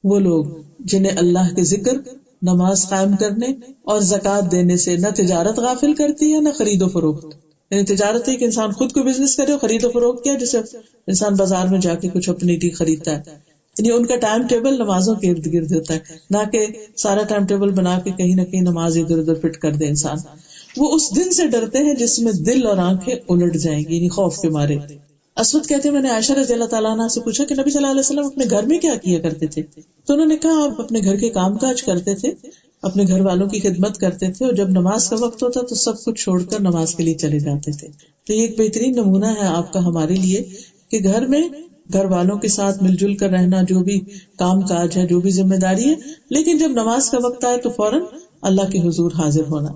وہ لوگ جنہیں اللہ کے ذکر، نماز قائم کرنے اور زکوٰۃ دینے سے نہ تجارت غافل کرتی ہے نہ خرید و فروخت. یعنی تجارت ہے کہ انسان خود کو بزنس کرے، خرید و فروخت کیا جیسے انسان بازار میں جا کے کچھ اپنے لیے خریدتا ہے. یعنی ان کا ٹائم ٹیبل نمازوں کے ارد گرد ہوتا ہے، نہ کہ سارا ٹائم ٹیبل بنا کے کہیں نہ کہیں نماز ادھر ادھر فٹ کر دے انسان. وہ اس دن سے ڈرتے ہیں جس میں دل اور آنکھیں الٹ جائیں گی، یعنی خوف کے مارے. اسود کہتے ہیں میں نے عائشہ رضی اللہ تعالیٰ عنہ سے پوچھا کہ نبی صلی اللہ علیہ وسلم اپنے گھر میں کیا کیا کرتے تھے، تو انہوں نے کہا آپ اپنے گھر کے کام کاج کرتے تھے، اپنے گھر والوں کی خدمت کرتے تھے، اور جب نماز کا وقت ہوتا تو سب کچھ چھوڑ کر نماز کے لیے چلے جاتے تھے. تو یہ ایک بہترین نمونہ ہے آپ کا ہمارے لیے کہ گھر میں گھر والوں کے ساتھ مل جل کر رہنا، جو بھی کام کاج ہے، جو بھی ذمہ داری ہے، لیکن جب نماز کا وقت آئے تو فوراً اللہ کے حضور حاضر ہونا.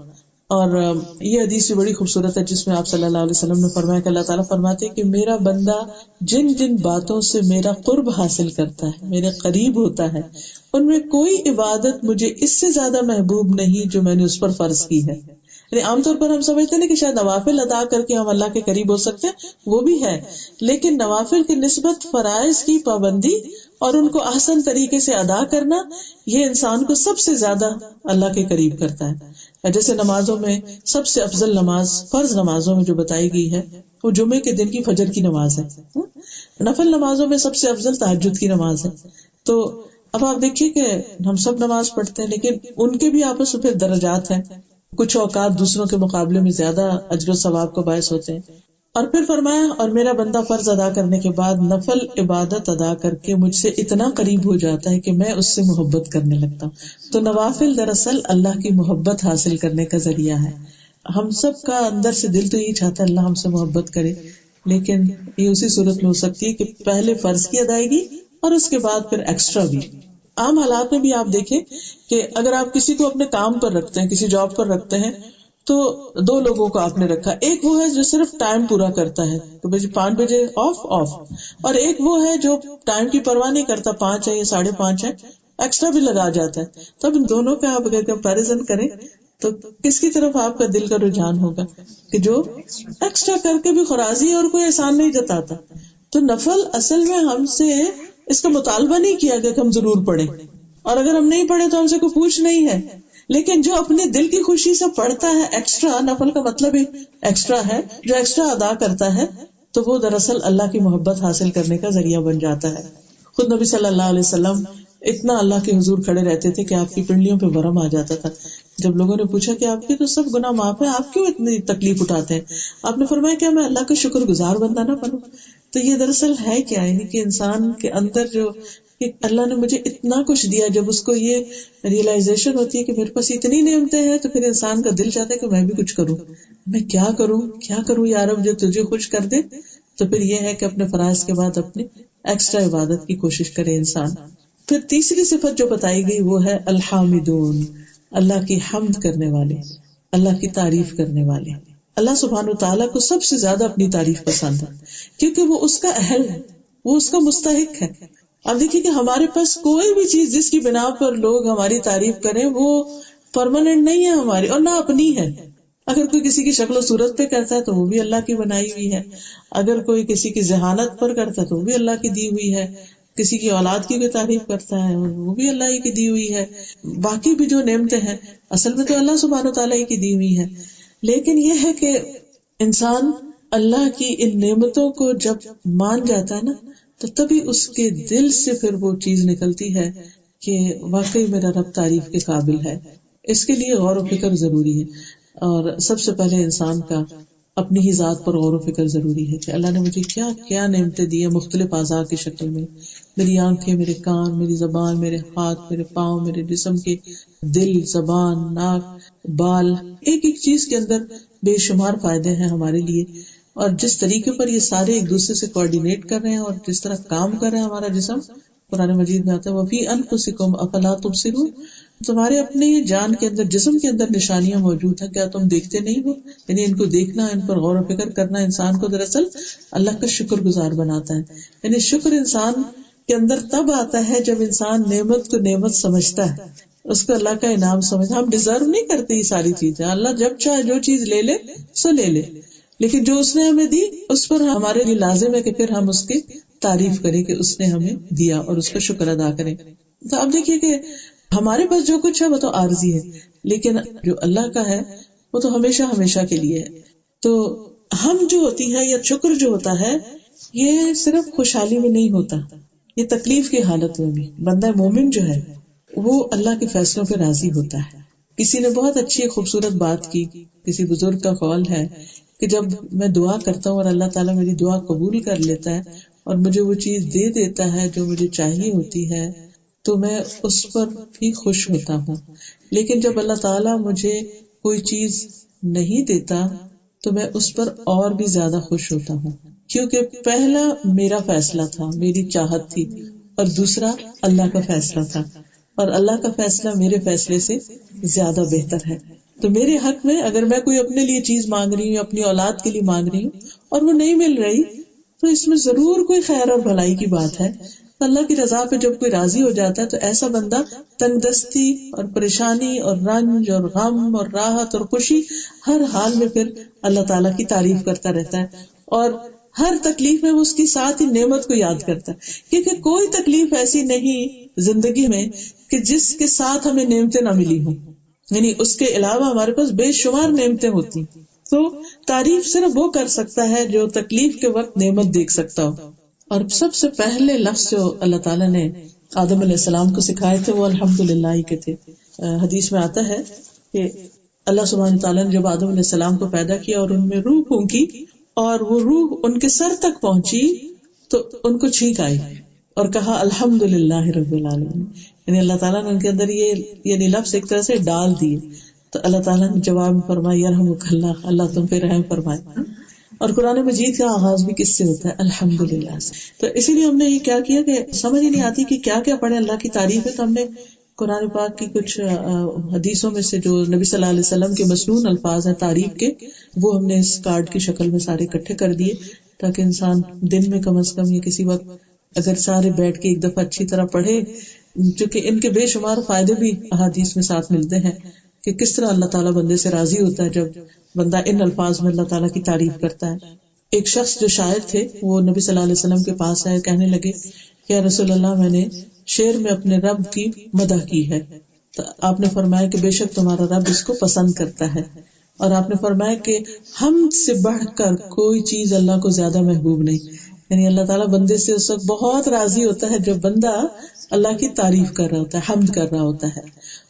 اور یہ حدیث بھی بڑی خوبصورت ہے جس میں آپ صلی اللہ علیہ وسلم نے فرمایا کہ اللہ تعالیٰ فرماتے کہ میرا بندہ جن جن باتوں سے میرا قرب حاصل کرتا ہے، میرے قریب ہوتا ہے، ان میں کوئی عبادت مجھے اس سے زیادہ محبوب نہیں جو میں نے اس پر فرض کی ہے. یعنی عام طور پر ہم سمجھتے ہیں کہ شاید نوافل ادا کر کے ہم اللہ کے قریب ہو سکتے ہیں، وہ بھی ہے، لیکن نوافل کی نسبت فرائض کی پابندی اور ان کو احسن طریقے سے ادا کرنا، یہ انسان کو سب سے زیادہ اللہ کے قریب کرتا ہے. جیسے نمازوں میں سب سے افضل نماز فرض نمازوں میں جو بتائی گئی ہے وہ جمعے کے دن کی فجر کی نماز ہے. نفل نمازوں میں سب سے افضل تہجد کی نماز ہے. تو اب آپ دیکھیے کہ ہم سب نماز پڑھتے ہیں، لیکن ان کے بھی آپس میں پھر درجات ہیں. کچھ اوقات دوسروں کے مقابلے میں زیادہ اجر و ثواب کا باعث ہوتے ہیں. اور پھر فرمایا اور میرا بندہ فرض ادا کرنے کے بعد نفل عبادت ادا کر کے مجھ سے اتنا قریب ہو جاتا ہے کہ میں اس سے محبت کرنے لگتا ہوں. تو نوافل دراصل اللہ کی محبت حاصل کرنے کا ذریعہ ہے. ہم سب کا اندر سے دل تو یہی چاہتا ہے اللہ ہم سے محبت کرے، لیکن یہ اسی صورت میں ہو سکتی ہے کہ پہلے فرض کی ادائیگی اور اس کے بعد پھر ایکسٹرا بھی. عام حالات میں بھی آپ دیکھیں کہ اگر آپ کسی کو اپنے کام پر رکھتے ہیں، کسی جاب پر رکھتے ہیں، تو دو لوگوں کو آپ نے رکھا، ایک وہ ہے جو صرف ٹائم پورا کرتا ہے کہ 5 بجے آف، اور ایک وہ ہے جو ٹائم کی پرواہ نہیں کرتا، 5 ہے یا 5:30 ہے، ایکسٹرا بھی لگا جاتا ہے. تو اب ان دونوں کا آپ اگر کمپیریزن کریں تو کس کی طرف آپ کا دل کا رجحان ہوگا؟ کہ جو ایکسٹرا کر کے بھی خراجی اور کوئی احسان نہیں جتاتا. تو نفل اصل میں ہم سے اس کا مطالبہ نہیں کیا گیا کہ ہم ضرور پڑھیں، اور اگر ہم نہیں پڑھے تو ہم سے کوئی پوچھ نہیں ہے. لیکن جو اپنے دل کی خوشی سے پڑھتا ہے ایکسٹرا، نفل کا مطلب ہی ایکسٹرا ہے، جو ایکسٹرا ادا کرتا ہے تو وہ دراصل اللہ کی محبت حاصل کرنے کا ذریعہ بن جاتا ہے. خود نبی صلی اللہ علیہ وسلم اتنا اللہ کے حضور کھڑے رہتے تھے کہ آپ کی پنڈلیوں پہ ورم آ جاتا تھا. جب لوگوں نے پوچھا کہ آپ کے تو سب گناہ معاف ہیں، آپ کیوں اتنی تکلیف اٹھاتے ہیں؟ آپ نے فرمایا کہ میں اللہ کا شکر گزار بندہ نہ بنوں. تو یہ دراصل ہے کیا، یعنی کہ انسان کے اندر جو کہ اللہ نے مجھے اتنا کچھ دیا، جب اس کو یہ ریئلائزیشن ہوتی ہے کہ میرے پاس اتنی نعمتیں ہیں، تو پھر انسان کا دل چاہتا ہے کہ میں بھی کچھ کروں. میں کیا کروں یا رب جو تجھے خوش کر دے. تو پھر یہ ہے کہ اپنے فرائض کے بعد اپنی ایکسٹرا عبادت کی کوشش کرے انسان. پھر تیسری صفت جو بتائی گئی وہ ہے الحامدون، اللہ کی حمد کرنے والے، اللہ کی تعریف کرنے والے. اللہ سبحانہ وتعالیٰ کو سب سے زیادہ اپنی تعریف پسند ہے، کیونکہ وہ اس کا اہل ہے، وہ اس کا مستحق ہے. اب دیکھیے کہ ہمارے پاس کوئی بھی چیز جس کی بنا پر لوگ ہماری تعریف کریں وہ پرماننٹ نہیں ہے ہماری، اور نہ اپنی ہے. اگر کوئی کسی کی شکل و صورت پہ کرتا ہے تو وہ بھی اللہ کی بنائی ہوئی ہے، اگر کوئی کسی کی ذہانت پر کرتا ہے تو وہ بھی اللہ کی دی ہوئی ہے، کسی کی اولاد کی کوئی تعریف کرتا ہے وہ بھی اللہ ہی کی دی ہوئی ہے. باقی بھی جو نعمتیں ہیں اصل میں تو اللہ سبحانہ وتعالیٰ ہی کی دی ہوئی ہے. لیکن یہ ہے کہ انسان اللہ کی ان نعمتوں کو جب مان جاتا ہے نا، تو تبھی اس کے دل سے پھر وہ چیز نکلتی ہے کہ واقعی میرا رب تعریف کے قابل ہے. اس کے لیے غور و فکر ضروری ہے، اور سب سے پہلے انسان کا اپنی ہی ذات پر غور و فکر ضروری ہے کہ اللہ نے مجھے کیا کیا نعمتیں دی ہیں مختلف اعضاء کی شکل میں، میری آنکھیں، میرے کان، میری زبان، میرے ہاتھ، میرے پاؤں، میرے جسم کے دل، زبان، ناک، بال، ایک ایک چیز کے اندر بے شمار فائدے ہیں ہمارے لیے. اور جس طریقے پر یہ سارے ایک دوسرے سے کوآرڈینیٹ کر رہے ہیں اور جس طرح کام کر رہے ہیں ہمارا جسم، قرآن مجید میں آتا ہے وَفِي أَنفُسِكُمْ أَفَلَا تُبْصِرُونَ، تمہارے اپنے جان کے اندر، جسم کے اندر نشانیاں موجود ہیں، کیا تم دیکھتے نہیں ہو؟ یعنی ان کو دیکھنا، ان پر غور و فکر کرنا انسان کو دراصل اللہ کا شکر گزار بناتا ہے. یعنی شکر انسان کے اندر تب آتا ہے جب انسان نعمت کو نعمت سمجھتا ہے، اس کو اللہ کا انعام سمجھتا. ہم ڈیزرو نہیں کرتے یہ ساری چیزیں، اللہ جب چاہے جو چیز لے لے سو لے لے، لیکن جو اس نے ہمیں دی اس پر ہمارے لیے لازم ہے کہ پھر ہم اس کی تعریف کریں کہ اس نے ہمیں دیا اور اس کا شکر ادا کریں. تو آپ دیکھیے کہ ہمارے پاس جو کچھ ہے وہ تو عارضی ہے، لیکن جو اللہ کا ہے وہ تو ہمیشہ ہمیشہ کے لیے ہے. تو ہم جو ہوتی ہے یا شکر جو ہوتا ہے یہ صرف خوشحالی میں نہیں ہوتا، یہ تکلیف کی حالت میں بھی. بندہ مومن جو ہے وہ اللہ کے فیصلوں پہ راضی ہوتا ہے. کسی نے بہت اچھی خوبصورت بات کی، کسی بزرگ کا قول ہے کہ جب میں دعا کرتا ہوں اور اللہ تعالیٰ میری دعا قبول کر لیتا ہے اور مجھے وہ چیز دے دیتا ہے جو مجھے چاہیے ہوتی ہے تو میں اس پر بھی خوش ہوتا ہوں. لیکن جب اللہ تعالیٰ مجھے کوئی چیز نہیں دیتا تو میں اس پر اور بھی زیادہ خوش ہوتا ہوں، کیونکہ پہلا میرا فیصلہ تھا، میری چاہت تھی، اور دوسرا اللہ کا فیصلہ تھا، اور اللہ کا فیصلہ میرے فیصلے سے زیادہ بہتر ہے. تو میرے حق میں اگر میں کوئی اپنے لیے چیز مانگ رہی ہوں، اپنی اولاد کے لیے مانگ رہی ہوں اور وہ نہیں مل رہی، تو اس میں ضرور کوئی خیر اور بھلائی کی بات ہے. اللہ کی رضا پہ جب کوئی راضی ہو جاتا ہے تو ایسا بندہ تنگ دستی اور پریشانی اور رنج اور غم اور راحت اور خوشی ہر حال میں پھر اللہ تعالیٰ کی تعریف کرتا رہتا ہے، اور ہر تکلیف میں وہ اس کی ساتھ ہی نعمت کو یاد کرتا ہے. کیونکہ کوئی تکلیف ایسی نہیں زندگی میں کہ جس کے ساتھ ہمیں نعمتیں نہ ملی ہوں، یعنی اس کے علاوہ ہمارے پاس بے شمار نعمتیں ہوتی. تو تعریف صرف وہ کر سکتا ہے جو تکلیف کے وقت نعمت دیکھ سکتا ہو. اور سب سے پہلے لفظ جو اللہ تعالیٰ نے آدم علیہ السلام کو سکھائے تھے وہ الحمدللہ ہی کے تھے. حدیث میں آتا ہے کہ اللہ سبحانہ تعالیٰ نے جب آدم علیہ السلام کو پیدا کیا اور ان میں روح پھونکی اور وہ روح ان کے سر تک پہنچی تو ان کو چھینک آئی اور کہا الحمدللہ رب العالمین. یعنی اللہ تعالیٰ نے ان کے اندر یہ یعنی لفظ ایک طرح سے ڈال دیے. تو اللہ تعالیٰ نے جواب میں فرمایا یرحمک اللہ، اللہ تم پہ رحم فرمائے. اور قرآن مجید کا آغاز بھی کس سے ہوتا ہے؟ الحمدللہ سے. تو اسی لیے ہم نے یہ کیا کیا کہ سمجھ ہی نہیں آتی کہ کیا کیا پڑھیں. اللہ کی تعریف ہے تو ہم نے قرآن پاک کی کچھ حدیثوں میں سے جو نبی صلی اللہ علیہ وسلم کے مسنون الفاظ ہیں تعریف کے، وہ ہم نے اس کارڈ کی شکل میں سارے اکٹھے کر دیے تاکہ انسان دن میں کم از کم یا کسی وقت اگر سارے بیٹھ کے ایک دفعہ اچھی طرح پڑھے، چونکہ ان کے بے شمار فائدے بھی احادیث میں ساتھ ملتے ہیں کہ کس طرح اللہ تعالیٰ بندے سے راضی ہوتا ہے جب بندہ ان الفاظ میں اللہ تعالیٰ کی تعریف کرتا ہے. ایک شخص جو شاعر تھے وہ نبی صلی اللہ علیہ وسلم کے پاس آئے، کہنے لگے کہ یا رسول اللہ میں نے شعر میں اپنے رب کی مدح کی ہے. تو آپ نے فرمایا کہ بے شک تمہارا رب اس کو پسند کرتا ہے، اور آپ نے فرمایا کہ حمد سے بڑھ کر کوئی چیز اللہ کو زیادہ محبوب نہیں. یعنی اللہ تعالیٰ بندے سے اس وقت بہت راضی ہوتا ہے جب بندہ اللہ کی تعریف کر رہا ہوتا ہے، حمد کر رہا ہوتا ہے.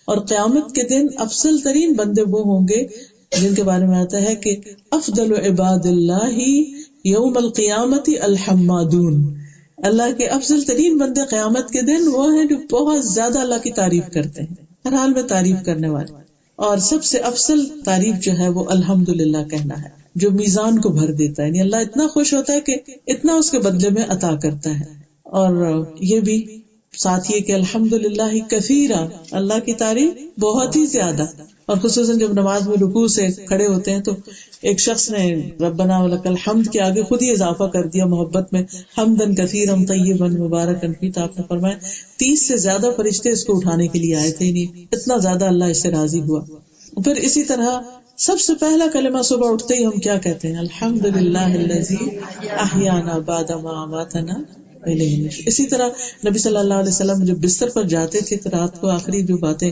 اور قیامت کے دن افضل ترین بندے وہ ہوں گے جن کے بارے میں آتا ہے کہ افضل عباد اللہ یوم القیامت الحمادون. اللہ کے افضل ترین بندے قیامت کے دن وہ ہیں جو بہت زیادہ اللہ کی تعریف کرتے ہیں، ہر حال میں تعریف کرنے والے. اور سب سے افضل تعریف جو ہے وہ الحمدللہ کہنا ہے، جو میزان کو بھر دیتا ہے. یعنی اللہ اتنا خوش ہوتا ہے کہ اتنا اس کے بدلے میں عطا کرتا ہے. اور یہ بھی ساتھ یہ کہ الحمدللہ کثیرا، اللہ کی تعریف بہت ہی زیادہ. اور خصوصاً جب نماز میں رکوع سے کھڑے ہوتے ہیں تو ایک شخص نے ربنا ولک الحمد کے آگے خود ہی اضافہ کر دیا محبت میں، حمدن کثیرا طیبا مبارکا فیہ. تو آپ نے فرمایا 30 سے زیادہ فرشتے اس کو اٹھانے کے لیے آئے تھے، نہیں اتنا زیادہ اللہ اس سے راضی ہوا. پھر اسی طرح سب سے پہلا کلمہ صبح اٹھتے ہی ہم کیا کہتے ہیں؟ الحمدللہ الذی احیانا بعد ما اماتنا. اسی طرح نبی صلی اللہ علیہ وسلم جب بستر پر جاتے تھے تو رات کو آخری جو باتیں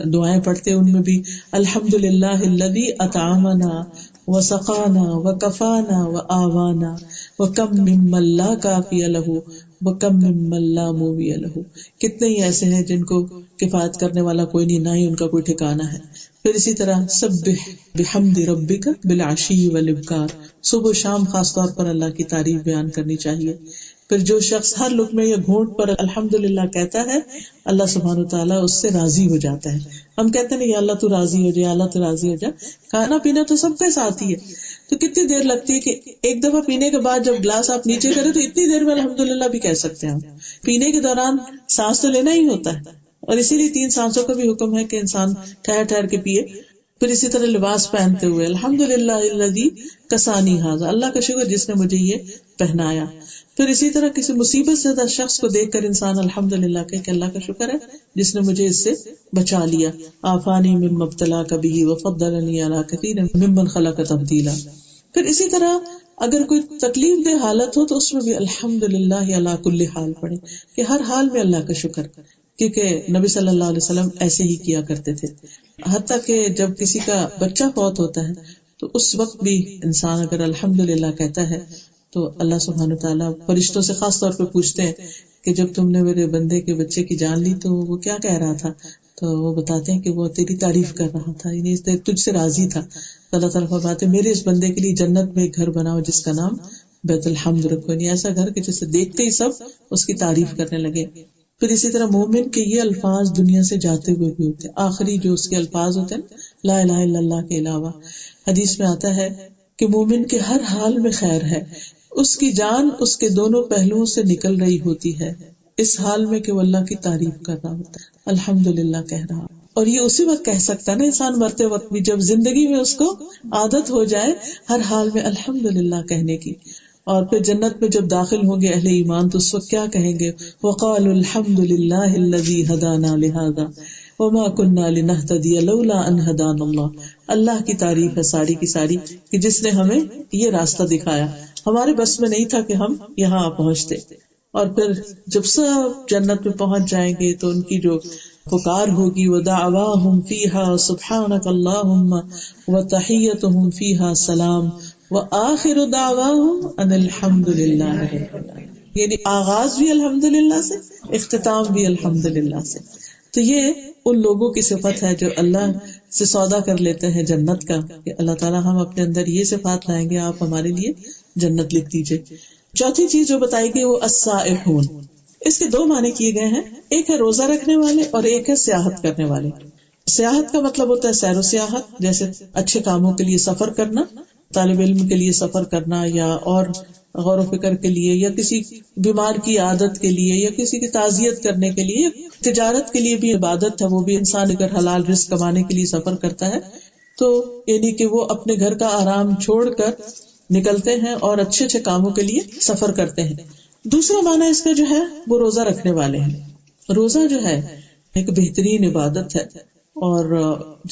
دعائیں پڑھتے ان میں بھی الحمدللہ الذی اطعمنا وسقانا وکفانا وآوانا وکم ممن لا کافی لہ وکم ممن لا موی لہ. کتنے ہی ایسے ہیں جن کو کفایت کرنے والا کوئی نہیں، نہ ہی ان کا کوئی ٹھکانہ ہے. پھر اسی طرح سبح بحمد ربک بالعشی والابکار، صبح و شام خاص طور پر اللہ کی تعریف بیان کرنی چاہیے. پھر جو شخص ہر لقمے یا گھونٹ پر الحمدللہ کہتا ہے اللہ سبحانہ وتعالیٰ اس سے راضی ہو جاتا ہے. ہم کہتے ہیں یا اللہ تو راضی ہو جائے، اللہ تو راضی ہو جائے. کھانا پینا تو سب کے ساتھ ہی ہے، تو کتنی دیر لگتی ہے کہ ایک دفعہ پینے کے بعد جب گلاس آپ نیچے کریں تو اتنی دیر میں الحمدللہ بھی کہہ سکتے ہیں. ہم پینے کے دوران سانس تو لینا ہی ہوتا ہے، اور اسی لیے 3 سانسوں کا بھی حکم ہے کہ انسان ٹھہر ٹھہر کے پیے. پھر اسی طرح لباس پہنتے ہوئے الحمدللہ الذی کسانی ھذا، اللہ کا شکر جس نے مجھے یہ پہنایا. پھر اسی طرح کسی مصیبت سے زدہ شخص کو دیکھ کر انسان الحمدللہ کہے کہ اللہ کا شکر ہے جس نے مجھے اس سے بچا لیا. آفانی مما ابتلاک بہ وفضلنی علی کثیر ممن خلق تفضیلا. پھر اسی طرح اگر کوئی تکلیف دہ حالت ہو تو اس میں بھی الحمدللہ علی کل حال پڑھے کہ ہر حال میں اللہ کا شکر، کیونکہ نبی صلی اللہ علیہ وسلم ایسے ہی کیا کرتے تھے. حتیٰ کہ جب کسی کا بچہ فوت ہوتا ہے تو اس وقت بھی انسان اگر الحمدللہ کہتا ہے تو اللہ سبحانہ تعالیٰ فرشتوں سے خاص طور پہ پوچھتے ہیں کہ جب تم نے میرے بندے کے بچے کی جان لی تو وہ کیا کہہ رہا تھا؟ تو وہ بتاتے ہیں کہ وہ تیری تعریف کر رہا تھا، یعنی تجھ سے راضی تھا. اللہ تعالیٰ فرماتے ہیں میرے اس بندے کے لیے جنت میں ایک گھر بناؤ جس کا نام بیت الحمد رکھو، یعنی ایسا گھر کہ جسے دیکھتے ہی سب اس کی تعریف کرنے لگے. پھر اسی طرح مومن کے یہ الفاظ دنیا سے جاتے ہوئے بھی ہوتے ہیں، آخری جو اس کے الفاظ ہوتے ہیں لا الہ الا اللہ کے علاوہ. حدیث میں آتا ہے کہ مومن کے ہر حال میں خیر ہے، اس کی جان اس کے دونوں پہلوؤں سے نکل رہی ہوتی ہے اس حال میں کہ وہ اللہ کی تعریف کر رہا ہوتا ہے، الحمدللہ کہہ رہا. اور یہ اسی وقت کہہ سکتا ہے نا انسان مرتے وقت بھی، جب زندگی میں اس کو عادت ہو جائے ہر حال میں الحمدللہ کہنے کی. اور پھر جنت میں جب داخل ہوں گے اہل ایمان تو اس وقت کیا کہیں گے؟ وقالوا الحمد للہ الذی ہدانا لہذا وما كنا لنهتدی لولا ان ہدانا اللہ. اللہ کی تعریف ہے ساری کی ساری کہ جس نے ہمیں یہ راستہ دکھایا، ہمارے بس میں نہیں تھا کہ ہم یہاں پہنچتے. اور پھر جب سب جنت میں پہنچ جائیں گے تو ان کی جو پکار ہوگی ودعواہم فیہا سبحانک اللہم وتحیتہم فیہا سلام وآخر دعواہم ان الحمدللہ رب العالمین. یعنی آغاز بھی الحمدللہ سے، اختتام بھی الحمدللہ سے. تو یہ ان لوگوں کی صفت ہے جو اللہ سے سودا کر لیتے ہیں جنت کا کہ اللہ تعالیٰ ہم اپنے اندر یہ صفات لائیں گے، آپ ہمارے لیے جنت لکھ دیجئے. چوتھی چیز جو بتائی گئی وہ السائحون. اس کے 2 معنی کیے گئے ہیں، ایک ہے روزہ رکھنے والے اور ایک ہے سیاحت کرنے والے. سیاحت کا مطلب ہوتا ہے سیر و سیاحت، جیسے اچھے کاموں کے لیے سفر کرنا، طالب علم کے لیے سفر کرنا، یا اور غور و فکر کے لیے، یا کسی بیمار کی عادت کے لیے، یا کسی کی تعزیت کرنے کے لیے، تجارت کے لیے بھی عبادت ہے، وہ بھی انسان اگر حلال رزق کمانے کے لیے سفر کرتا ہے تو یعنی کہ وہ اپنے گھر کا آرام چھوڑ کر نکلتے ہیں اور اچھے اچھے کاموں کے لیے سفر کرتے ہیں۔ دوسرا معنی اس کا جو ہے وہ روزہ رکھنے والے ہیں۔ روزہ جو ہے ایک بہترین عبادت ہے، اور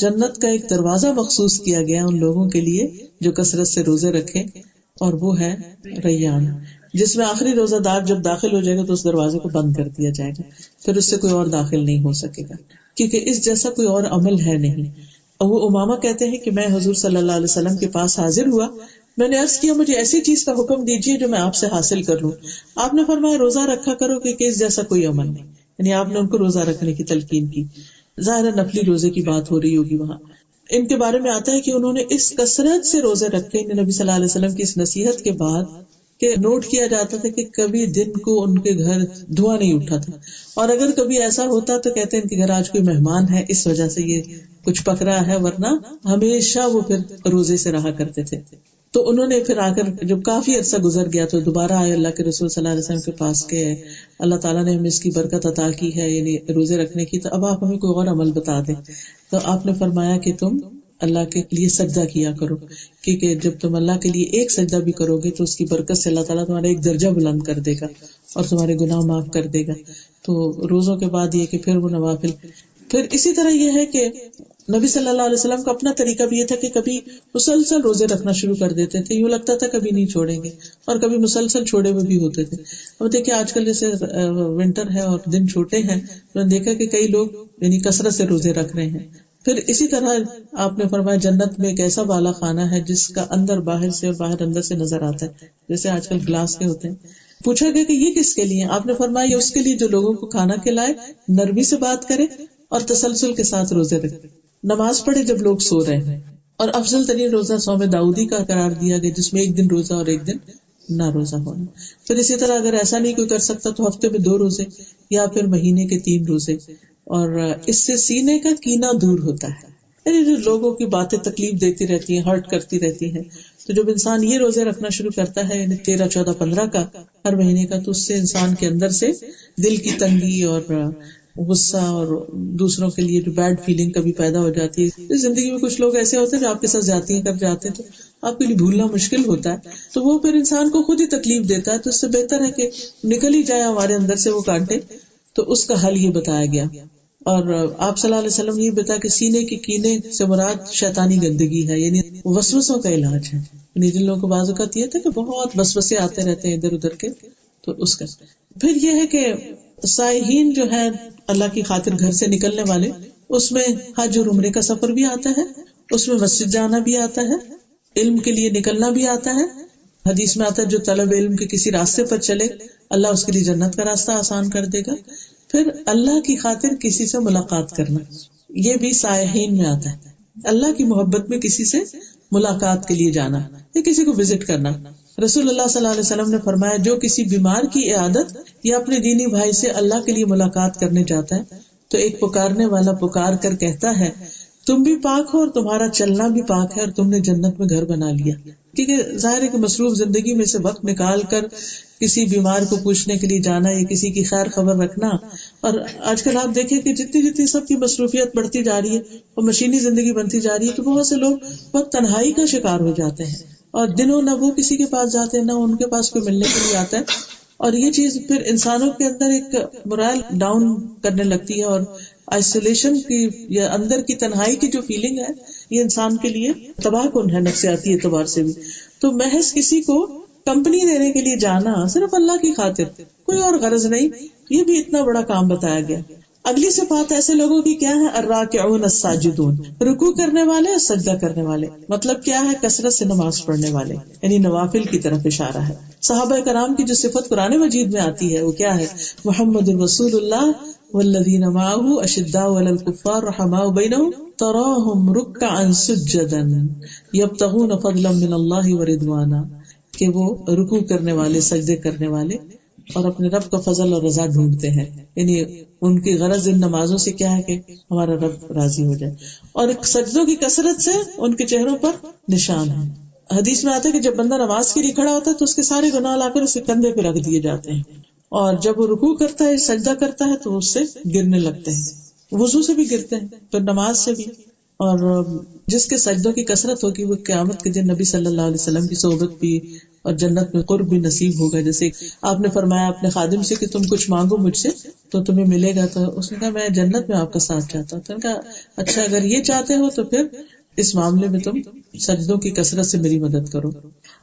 جنت کا ایک دروازہ مخصوص کیا گیا ان لوگوں کے لیے جو کثرت سے روزے رکھیں، اور وہ ہے ریان، جس میں آخری روزہ دار جب داخل ہو جائے گا تو اس دروازے کو بند کر دیا جائے گا، پھر اس سے کوئی اور داخل نہیں ہو سکے گا، کیونکہ اس جیسا کوئی اور عمل ہے نہیں۔ ابو امامہ کہتے ہیں کہ میں حضور صلی اللہ علیہ وسلم کے پاس حاضر ہوا، میں نے عرض کیا مجھے ایسی چیز کا حکم دیجیے جو میں آپ سے حاصل کر لوں۔ آپ نے فرمایا روزہ رکھا کرو، کہ اس جیسا کوئی عمل نہیں، یعنی آپ نے ان کو روزہ رکھنے کی تلقین کی۔ ظاہر نفلی روزے کی بات ہو رہی ہوگی وہاں۔ ان کے بارے میں آتا ہے کہ انہوں نے اس کثرت سے روزے رکھے، نبی صلی اللہ علیہ وسلم کی اس نصیحت کے بعد، کہ نوٹ کیا جاتا تھا کہ کبھی دن کو ان کے گھر دھواں نہیں اٹھا تھا، اور اگر کبھی ایسا ہوتا تو کہتے ہیں ان کے گھر آج کوئی مہمان ہے اس وجہ سے یہ کچھ پک رہا ہے، ورنہ ہمیشہ وہ پھر روزے سے رہا کرتے تھے۔ تو انہوں نے پھر آ کر جب کافی عرصہ گزر گیا تو دوبارہ آئے اللہ کے رسول صلی اللہ علیہ وسلم کے پاس کہ اللہ تعالیٰ نے ہمیں اس کی برکت عطا کی ہے، یعنی روزے رکھنے کی، تو اب آپ ہمیں کوئی اور عمل بتا دیں۔ تو آپ نے فرمایا کہ تم اللہ کے لیے سجدہ کیا کرو، کیونکہ جب تم اللہ کے لیے ایک سجدہ بھی کرو گے تو اس کی برکت سے اللہ تعالیٰ تمہارا ایک درجہ بلند کر دے گا اور تمہارے گناہ معاف کر دے گا۔ تو روزوں کے بعد یہ کہ پھر وہ نوافل۔ پھر اسی طرح یہ ہے کہ نبی صلی اللہ علیہ وسلم کا اپنا طریقہ بھی یہ تھا کہ کبھی مسلسل روزے رکھنا شروع کر دیتے تھے، یوں لگتا تھا کبھی نہیں چھوڑیں گے، اور کبھی مسلسل چھوڑے ہوئے بھی ہوتے تھے۔ اب دیکھیں آج کل جیسے ونٹر ہے اور دن چھوٹے ہیں، تو نے دیکھا کہ کئی لوگ یعنی کثرت سے روزے رکھ رہے ہیں۔ پھر اسی طرح آپ نے فرمایا جنت میں ایک ایسا بالا خانہ ہے جس کا اندر باہر سے اور باہر اندر سے نظر آتا ہے، جیسے آج کل گلاس کے ہوتے ہیں۔ پوچھا گیا کہ یہ کس کے لیے؟ آپ نے فرمایا یہ اس کے لیے جو لوگوں کو کھانا کھلائے، نرمی سے بات کرے اور تسلسل کے ساتھ روزے رکھے، نماز پڑھے جب لوگ سو رہے ہیں۔ اور افضل ترین روزہ صوم داؤدی کا قرار دیا گیا، جس میں ایک دن روزہ اور ایک دن نہ روزہ ہونا۔ پھر اسی طرح اگر ایسا نہیں کوئی کر سکتا تو ہفتے میں 2 روزے یا پھر مہینے کے 3 روزے، اور اس سے سینے کا کینہ دور ہوتا ہے، یعنی جو لوگوں کی باتیں تکلیف دیتی رہتی ہیں، ہرٹ کرتی رہتی ہیں، تو جب انسان یہ روزے رکھنا شروع کرتا ہے، یعنی 13، 14، 15 کا ہر مہینے کا، تو اس سے انسان کے اندر سے دل کی تنگی اور غصہ اور دوسروں کے لیے جو بیڈ فیلنگ کبھی پیدا ہو جاتی ہے۔ زندگی میں کچھ لوگ ایسے ہوتے ہیں جو آپ کے ساتھ زیادتیاں کر جاتے ہیں تو آپ کے لیے بھولنا مشکل ہوتا ہے، تو وہ پھر انسان کو خود ہی تکلیف دیتا ہے، تو اس سے بہتر ہے کہ نکل ہی جائے ہمارے اندر سے وہ کانٹے۔ تو اس کا حل یہ بتایا گیا، اور آپ صلی اللہ علیہ وسلم نے یہ بتایا کہ سینے کے کینے سے مراد شیطانی گندگی ہے، یعنی وسوسوں کا علاج ہے، یعنی جن لوگوں کو بعض اوقات یہ تھا کہ بہت وسوسے آتے رہتے ہیں ادھر ادھر کے، تو اس کا۔ پھر یہ ہے کہ سائحین جو ہے اللہ کی خاطر گھر سے نکلنے والے، اس میں حج اور عمرے کا سفر بھی آتا ہے، اس میں مسجد جانا بھی آتا ہے، علم کے لیے نکلنا بھی آتا ہے۔ حدیث میں آتا ہے جو طلب علم کے کسی راستے پر چلے اللہ اس کے لیے جنت کا راستہ آسان کر دے گا۔ پھر اللہ کی خاطر کسی سے ملاقات کرنا، یہ بھی سائحین میں آتا ہے، اللہ کی محبت میں کسی سے ملاقات کے لیے جانا یا کسی کو وزٹ کرنا۔ رسول اللہ صلی اللہ علیہ وسلم نے فرمایا جو کسی بیمار کی عیادت یا اپنے دینی بھائی سے اللہ کے لیے ملاقات کرنے جاتا ہے تو ایک پکارنے والا پکار کر کہتا ہے تم بھی پاک ہو اور تمہارا چلنا بھی پاک ہے اور تم نے جنت میں گھر بنا لیا۔ کیونکہ ظاہر ہے کہ مصروف زندگی میں سے وقت نکال کر کسی بیمار کو پوچھنے کے لیے جانا یا کسی کی خیر خبر رکھنا، اور آج کل آپ دیکھیں کہ جتنی سب کی مصروفیت بڑھتی جا رہی ہے اور مشینی زندگی بنتی جا رہی ہے، تو بہت سے لوگ بہت تنہائی کا شکار ہو جاتے ہیں، اور دنوں نہ وہ کسی کے پاس جاتے ہیں نہ ان کے پاس کوئی ملنے کے لیے آتا ہے، اور یہ چیز پھر انسانوں کے اندر ایک مورائل ڈاؤن کرنے لگتی ہے، اور آئسولیشن کی یا اندر کی تنہائی کی جو فیلنگ ہے یہ انسان کے لیے تباہ کن ہے نفسیاتی اعتبار سے بھی۔ تو محض کسی کو کمپنی دینے کے لیے جانا صرف اللہ کی خاطر، کوئی اور غرض نہیں، یہ بھی اتنا بڑا کام بتایا گیا۔ اگلی صفات ایسے لوگوں کی کیا ہے؟ الراکعون الساجدون، رکوع کرنے والے اور سجدہ کرنے والے۔ مطلب کیا ہے؟ کثرت سے نماز پڑھنے والے، یعنی نوافل کی طرف اشارہ ہے۔ صحابہ کرام کی جو صفت قرآن مجید میں آتی ہے وہ کیا ہے؟ محمد رسول اللہ والذین معہ اشداء علی الکفار رحماء بینہم تراہم رکعا سجدا یبتغون فضلا من اللہ ورضوانا، کہ وہ رکوع کرنے والے، سجدے کرنے والے، اور اپنے رب کا فضل اور رضا ڈھونڈتے ہیں. یعنی ان کی غرض ان نمازوں سے کیا ہے کہ ہمارا رب راضی ہو جائے. اور سجدوں کی کثرت سے ان کے چہروں پر نشان ہے. حدیث میں آتا ہے کہ جب بندہ نماز کے لیے کھڑا ہوتا ہے تو اس کے سارے گناہ لا کر اس کے کندھے پہ رکھ دیے جاتے ہیں، اور جب وہ رکوع کرتا ہے سجدہ کرتا ہے تو اس سے گرنے لگتے ہیں. وضو سے بھی گرتے ہیں، پھر نماز سے بھی. اور جس کے سجدوں کی کثرت ہوگی وہ قیامت کے دن نبی صلی اللہ علیہ وسلم کی صحبت بھی اور جنت میں قرب بھی نصیب ہوگا. جیسے آپ نے فرمایا اپنے خادم سے کہ تم کچھ مانگو مجھ سے تو تمہیں ملے گا، تو اس نے کہا میں جنت میں آپ کا ساتھ چاہتا ہوں. تو نے کہا اچھا اگر یہ چاہتے ہو تو پھر اس معاملے میں تم سجدوں کی کثرت سے میری مدد کرو.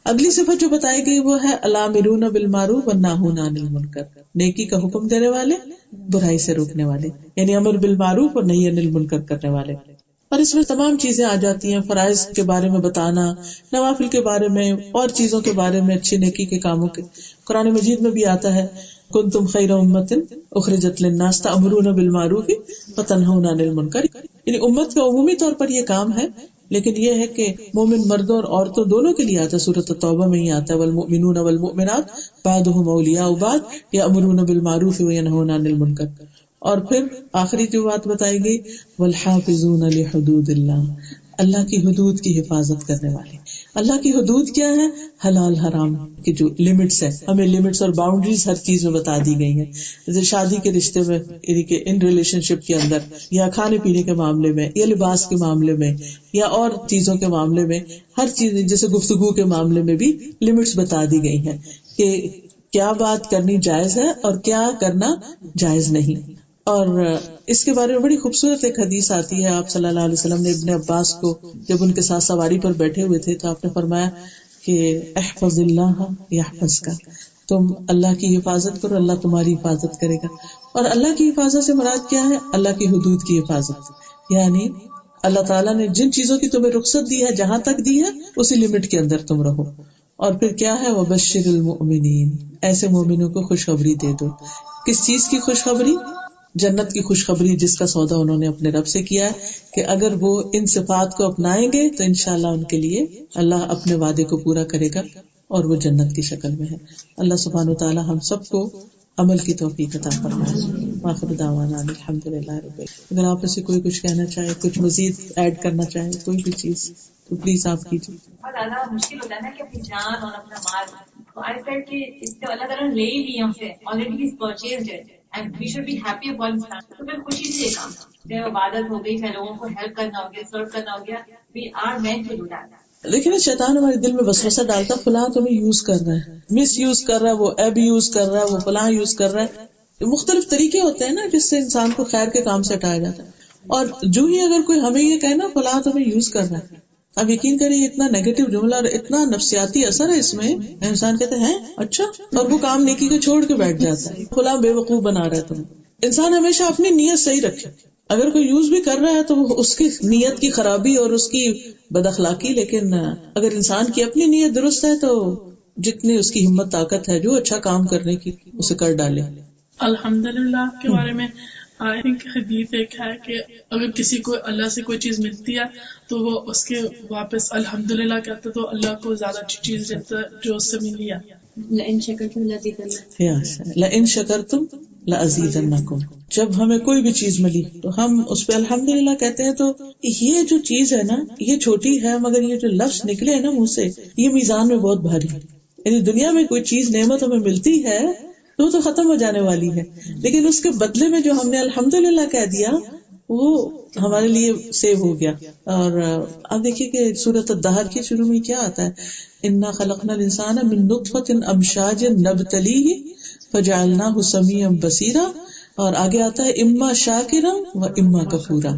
اگلی صفت جو بتائی گئی وہ ہے الامرون بالمعروف والناہون عن المنکر، نیکی کا حکم دینے والے، برائی سے روکنے والے، یعنی امر بالمعروف اور نہی عن المنکر کرنے والے. اور اس میں تمام چیزیں آ جاتی ہیں، فرائض کے بارے میں بتانا، نوافل کے بارے میں، اور چیزوں کے بارے میں، اچھی نیکی کے کاموں کے. قرآن مجید میں بھی آتا ہے کنتم خیر امۃ اخرجت للناس تأمرون بالمعروف وتنہون عن المنکر. یعنی امت کا عمومی طور پر یہ کام ہے، لیکن یہ ہے کہ مومن مردوں اور عورتوں دونوں کے لیے آتا ہے. سورۃ التوبہ میں ہی آتا ہے والمؤمنون والمؤمنات بعضهم اولیاء بعض یأمرون بالمعروف وینہون عن المنکر. اور پھر آخری جو بات بتائی گئی والحافظون لحدود اللہ، اللہ کی حدود کی حفاظت کرنے والے. اللہ کی حدود کیا ہے؟ حلال حرام کی جو لمٹس ہے، ہمیں لمٹس اور باؤنڈریز ہر چیز میں بتا دی گئی ہیں. جیسے شادی کے رشتے میں، یعنی کہ ان ریلیشن شپ کے اندر، یا کھانے پینے کے معاملے میں، یا لباس کے معاملے میں، یا اور چیزوں کے معاملے میں، ہر چیز جیسے گفتگو کے معاملے میں بھی لمٹس بتا دی گئی ہیں کہ کیا بات کرنی جائز ہے اور کیا کرنا جائز نہیں. اور اس کے بارے میں بڑی خوبصورت ایک حدیث آتی ہے. آپ صلی اللہ علیہ وسلم نے ابن عباس کو جب ان کے ساتھ سواری پر بیٹھے ہوئے تھے تو آپ نے فرمایا کہ احفظ اللہ یحفظک، تم اللہ کی حفاظت کرو اللہ تمہاری حفاظت کرے گا. اور اللہ کی حفاظت سے مراد کیا ہے؟ اللہ کی حدود کی حفاظت. یعنی اللہ تعالیٰ نے جن چیزوں کی تمہیں رخصت دی ہے، جہاں تک دی ہے اسی لمٹ کے اندر تم رہو. اور پھر کیا ہے وبشر المؤمنین، ایسے مومنوں کو خوشخبری دے دو. کس چیز کی خوشخبری؟ جنت کی خوشخبری، جس کا سودا انہوں نے اپنے رب سے کیا ہے کہ اگر وہ ان صفات کو اپنائیں گے تو انشاءاللہ ان کے لیے اللہ اپنے وعدے کو پورا کرے گا اور وہ جنت کی شکل میں ہے. اللہ سبحانہ وتعالی ہم سب کو عمل کی توفیق عطا فرمائے. آخر دعوانا الحمدللہ رب العالمین. اگر آپ سے کوئی کچھ کہنا چاہے، کچھ مزید ایڈ کرنا چاہے، کوئی بھی چیز تو پلیز آپ کیجیے. بہت زیادہ مشکل ہوتا ہے نا کہ اپنی جان اور اپنا مال، تو آئی فیل کہ اس کو اللہ تعالیٰ نے لے ہی لیا ہم سے، آلریڈی ہی purchased it and we should be happy about that. تو پھر خوشی سے یہ کام، چاہے عبادت ہو گئی، چاہے لوگوں کو ہیلپ کرنا ہو گیا، سرو کرنا ہو گیا، we are meant to do that. لیکن شیطان ہمارے دل میں وسوسہ ڈالتا فلاں تمہیں یوز کر رہا ہے، مس یوز کر رہا ہے، وہ ایب یوز کر رہا ہے، وہ فلاں یوز کر رہا ہے. مختلف طریقے ہوتے ہیں نا جس سے انسان کو خیر کے کام سے ہٹایا جاتا ہے. اور جو ہی اگر کوئی ہمیں یہ کہے نا فلاں تمہیں یوز کر رہا ہے، اب یقین کریے اتنا نیگیٹو جملہ اور اتنا نفسیاتی اثر ہے اس میں، انسان کہتے ہیں اچھا، اور وہ کام نیکی کو چھوڑ کے بیٹھ جاتا ہے. فلاں بے وقوف بنا رہا ہے تمہیں. انسان ہمیشہ اپنی نیت صحیح رکھے. اگر کوئی یوز بھی کر رہا ہے تو اس کی نیت کی خرابی اور اس کی بد اخلاقی، لیکن اگر انسان کی اپنی نیت درست ہے تو جتنی اس کی ہمت طاقت ہے جو اچھا کام کرنے کی اسے کر ڈالے. الحمدللہ کے بارے میں آئی تھنک حدیث ایک ہے کہ اگر کسی کو اللہ سے کوئی چیز ملتی ہے تو وہ اس کے واپس الحمدللہ کہتا تو اللہ کو زیادہ اچھی چیز دیتا ہے جو اس سے ملی ہے. لئن شکرتم لازیدنکم، لئن شکرتم لازیدنکم. جب ہمیں کوئی بھی چیز ملی تو ہم اس پہ الحمدللہ کہتے ہیں. تو یہ جو چیز ہے نا یہ چھوٹی ہے، مگر یہ جو لفظ نکلے ہیں نا منہ سے یہ میزان میں بہت بھاری ہے. یعنی دنیا میں کوئی چیز نعمت ہمیں ملتی ہے تو ختم ہو جانے والی ہے، لیکن اس کے بدلے میں جو ہم نے الحمدللہ کہہ دیا وہ ہمارے لیے سیو ہو گیا. اور آپ دیکھیے کہ سورۃ الدہر کے شروع میں کیا آتا ہے، انا خلقنا الانسان من نطفۃ امشاج نبتلیہ فجعلناہ سمیعا بصیرا. اور آگے آتا ہے اما شاکرا و اما کفورا،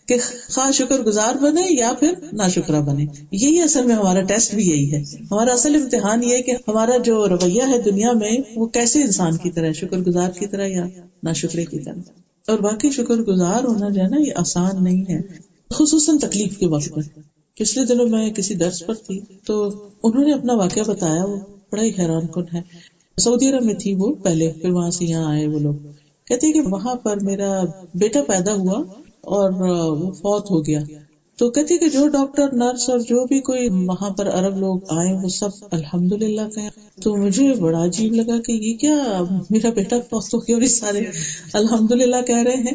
کہ خواہ شکر گزار بنے یا پھر ناشکرا بنے. یہی اصل میں ہمارا ٹیسٹ بھی یہی ہے. ہمارا اصل امتحان یہ ہے کہ ہمارا جو رویہ ہے دنیا میں وہ کیسے انسان کی طرح، شکر گزار کی طرح یا ناشکرے کی طرح. اور باقی شکر گزار ہونا جو ہے نا یہ آسان نہیں ہے، خصوصاً تکلیف کے وقت میں. پچھلے دنوں میں کسی درس پر تھی تو انہوں نے اپنا واقعہ بتایا، وہ بڑا ہی حیران کن ہے. سعودی عرب میں تھی وہ پہلے، پھر وہاں سے یہاں آئے وہ لوگ. کہتے ہیں کہ وہاں پر میرا بیٹا پیدا ہوا اور وہ فوت ہو گیا. تو کہتی کہ جو ڈاکٹر نرس اور جو بھی کوئی وہاں پر عرب لوگ آئے وہ سب الحمدللہ کہیں. تو مجھے بڑا عجیب لگا کہ یہ کیا میرا بیٹا فوت ہو گیا اور یہ سارے الحمدللہ کہہ رہے ہیں.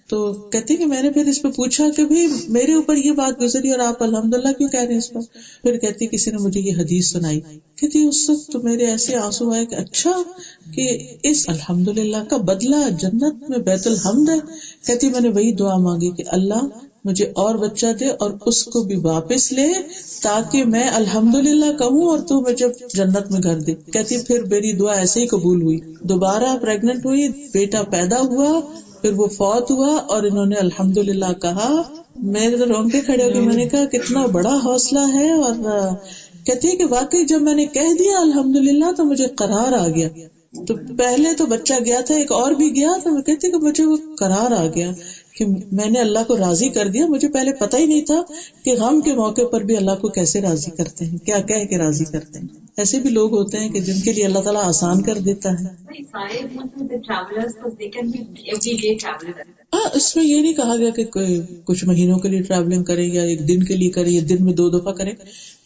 تو کہتی کہ میں نے پھر اس پہ پوچھا کہ بھئی میرے اوپر یہ بات گزری اور آپ الحمدللہ کیوں کہہ رہے ہیں اس پر. پھر کہتی کسی نے مجھے یہ حدیث سنائی. کہتی اس وقت تو میرے ایسے آنسو آئے کہ اچھا کہ اس الحمدللہ کا بدلہ جنت میں بیت الحمد ہے. کہتی میں نے وہی دعا مانگی کہ اللہ مجھے اور بچہ دے اور اس کو بھی واپس لے تاکہ میں الحمدللہ کہوں اور تو مجھے جنت میں گھر دے. کہتی پھر میری دعا ایسے ہی قبول ہوئی. دوبارہ پریگننٹ ہوئی, بیٹا پیدا ہوا, پھر وہ فوت ہوا اور انہوں نے الحمدللہ کہا. میرے تو رونگٹے کھڑے ہو گئے. میں نے کہا کتنا بڑا حوصلہ ہے. اور کہتی ہے کہ واقعی جب میں نے کہہ دیا الحمدللہ تو مجھے قرار آ گیا. تو پہلے تو بچہ گیا تھا, ایک اور بھی گیا, تو میں کہتی کہ مجھے وہ قرار آ گیا کہ میں نے اللہ کو راضی کر دیا. مجھے پہلے پتہ ہی نہیں تھا کہ غم کے موقع پر بھی اللہ کو کیسے راضی کرتے ہیں, کیا کہہ کے راضی کرتے ہیں. ایسے بھی لوگ ہوتے ہیں کہ جن کے لیے اللہ تعالیٰ آسان کر دیتا ہے. ہاں, اس میں یہ نہیں کہا گیا کہ کچھ مہینوں کے لیے ٹریولنگ کریں یا ایک دن کے لیے کریں یا دن میں 2 دفعہ کریں.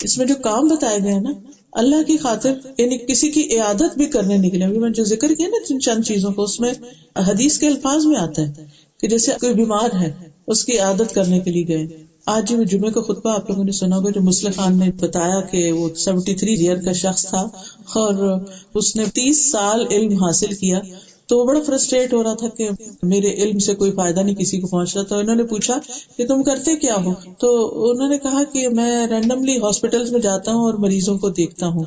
اس میں جو کام بتائے گئے ہیں نا اللہ کی خاطر, یعنی کسی کی عیادت بھی کرنے نکلے. ابھی میں جو ذکر کیا نا چند چیزوں کو, اس میں حدیث کے الفاظ میں آتا ہے کہ جیسے کوئی بیمار ہے اس کی عیادت کرنے کے لیے گئے. آج جو جمعے کا خطبہ آپ لوگوں نے سنا ہوگا, جو مسلم خان نے بتایا کہ وہ 73 ایئر کا شخص تھا اور اس نے 30 سال علم حاصل کیا. تو وہ بڑا فرسٹریٹ ہو رہا تھا کہ میرے علم سے کوئی فائدہ نہیں کسی کو پہنچ رہا. تو انہوں نے پوچھا کہ تم کرتے کیا ہو؟ تو انہوں نے کہا کہ میں رینڈملی ہاسپٹلز میں جاتا ہوں اور مریضوں کو دیکھتا ہوں,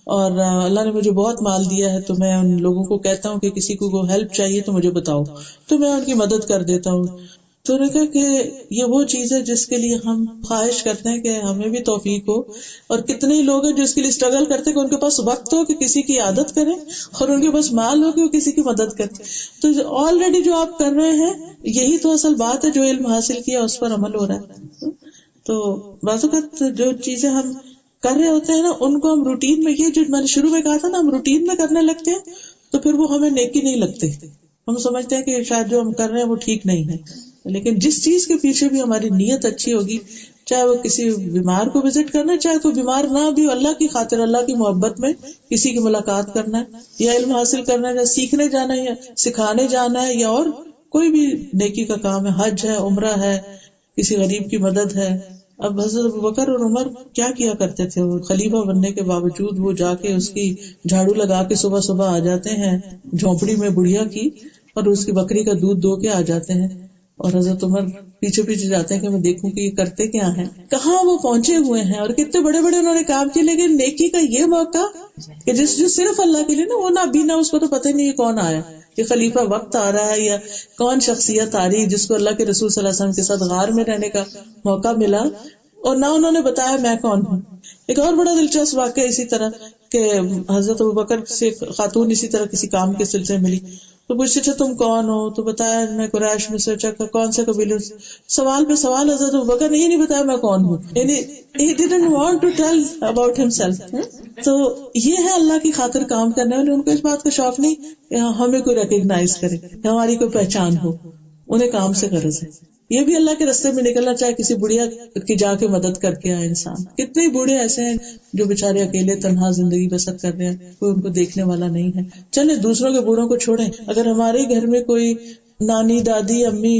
اور اللہ نے مجھے بہت مال دیا ہے تو میں ان لوگوں کو کہتا ہوں کہ کسی کو ہیلپ چاہیے تو مجھے بتاؤ, تو میں ان کی مدد کر دیتا ہوں. تو نے کہا کہ یہ وہ چیز ہے جس کے لیے ہم خواہش کرتے ہیں کہ ہمیں بھی توفیق ہو, اور کتنے ہی لوگ ہیں جو اس کے لیے اسٹرگل کرتے ہیں کہ ان کے پاس وقت ہو کہ کسی کی عادت کریں اور ان کے پاس مال ہو کہ وہ کسی کی مدد کریں. تو آلریڈی جو آپ کر رہے ہیں یہی تو اصل بات ہے, جو علم حاصل کیا اس پر عمل ہو رہا ہے. تو بعض اوقات جو چیزیں ہم کر رہے ہوتے ہیں نا ان کو ہم روٹین میں, یہ جو میں نے شروع میں کہا تھا نا, ہم روٹین میں کرنے لگتے ہیں تو پھر وہ ہمیں نیکی نہیں لگتے. ہم سمجھتے ہیں کہ شاید جو ہم کر رہے ہیں وہ ٹھیک نہیں ہے, لیکن جس چیز کے پیچھے بھی ہماری نیت اچھی ہوگی, چاہے وہ کسی بیمار کو وزٹ کرنا ہے, چاہے کوئی بیمار نہ بھی, اللہ کی خاطر اللہ کی محبت میں کسی کی ملاقات کرنا ہے یا علم حاصل کرنا ہے یا سیکھنے جانا ہے یا سکھانے جانا ہے یا اور کوئی بھی نیکی کا کام ہے, حج ہے, عمرہ ہے, کسی غریب کی مدد ہے. اب حضرت ابوبکر اور عمر کیا کیا کرتے تھے, وہ خلیفہ بننے کے باوجود وہ جا کے اس کی جھاڑو لگا کے صبح صبح آ جاتے ہیں جھونپڑی میں بڑھیا کی, اور اس کی بکری کا دودھ دو کے آ جاتے ہیں. اور حضرت عمر پیچھے پیچھے جاتے ہیں کہ میں دیکھوں کہ یہ کرتے کیا ہیں, کہاں وہ پہنچے ہوئے ہیں اور کتنے بڑے بڑے انہوں نے کام کیے. لیکن نیکی کا یہ موقع کہ جو صرف اللہ کے لیے نا, وہ نہ بینا, اس کو تو پتہ ہی نہیں کون آیا, کہ خلیفہ وقت آ رہا ہے یا کون شخصیت آ رہی جس کو اللہ کے رسول صلی اللہ علیہ وسلم کے ساتھ غار میں رہنے کا موقع ملا, اور نہ انہوں نے بتایا میں کون ہوں. ایک اور بڑا دلچسپ واقعہ اسی طرح کہ حضرت ابوبکر سے خاتون اسی طرح کسی کام کے سلسلے میں ملی, تو پوچھتے اچھا تم کون ہو, تو بتایا میں قریش میں سے. کون سے قبیلے, سوال پہ سوال. حضرت ابوبکر نے یہ نہیں بتایا میں کون ہوں, یعنی he didn't want to tell about himself. تو یہ ہے اللہ کی خاطر کام کرنے والے, ان کو اس بات کا شوق نہیں ہمیں کوئی ریکگنائز کرے, ہماری کوئی پہچان ہو, انہیں کام سے غرض ہے. یہ بھی اللہ کے راستے میں نکلنا, چاہے کسی بڑھیا کی جا کے مدد کر کے آئے انسان. کتنے بوڑھے ایسے ہیں جو بےچارے اکیلے تنہا زندگی بسر کر رہے ہیں, کوئی ان کو دیکھنے والا نہیں ہے. چلے دوسروں کے بوڑھوں کو چھوڑیں, اگر ہمارے گھر میں کوئی نانی, دادی, امی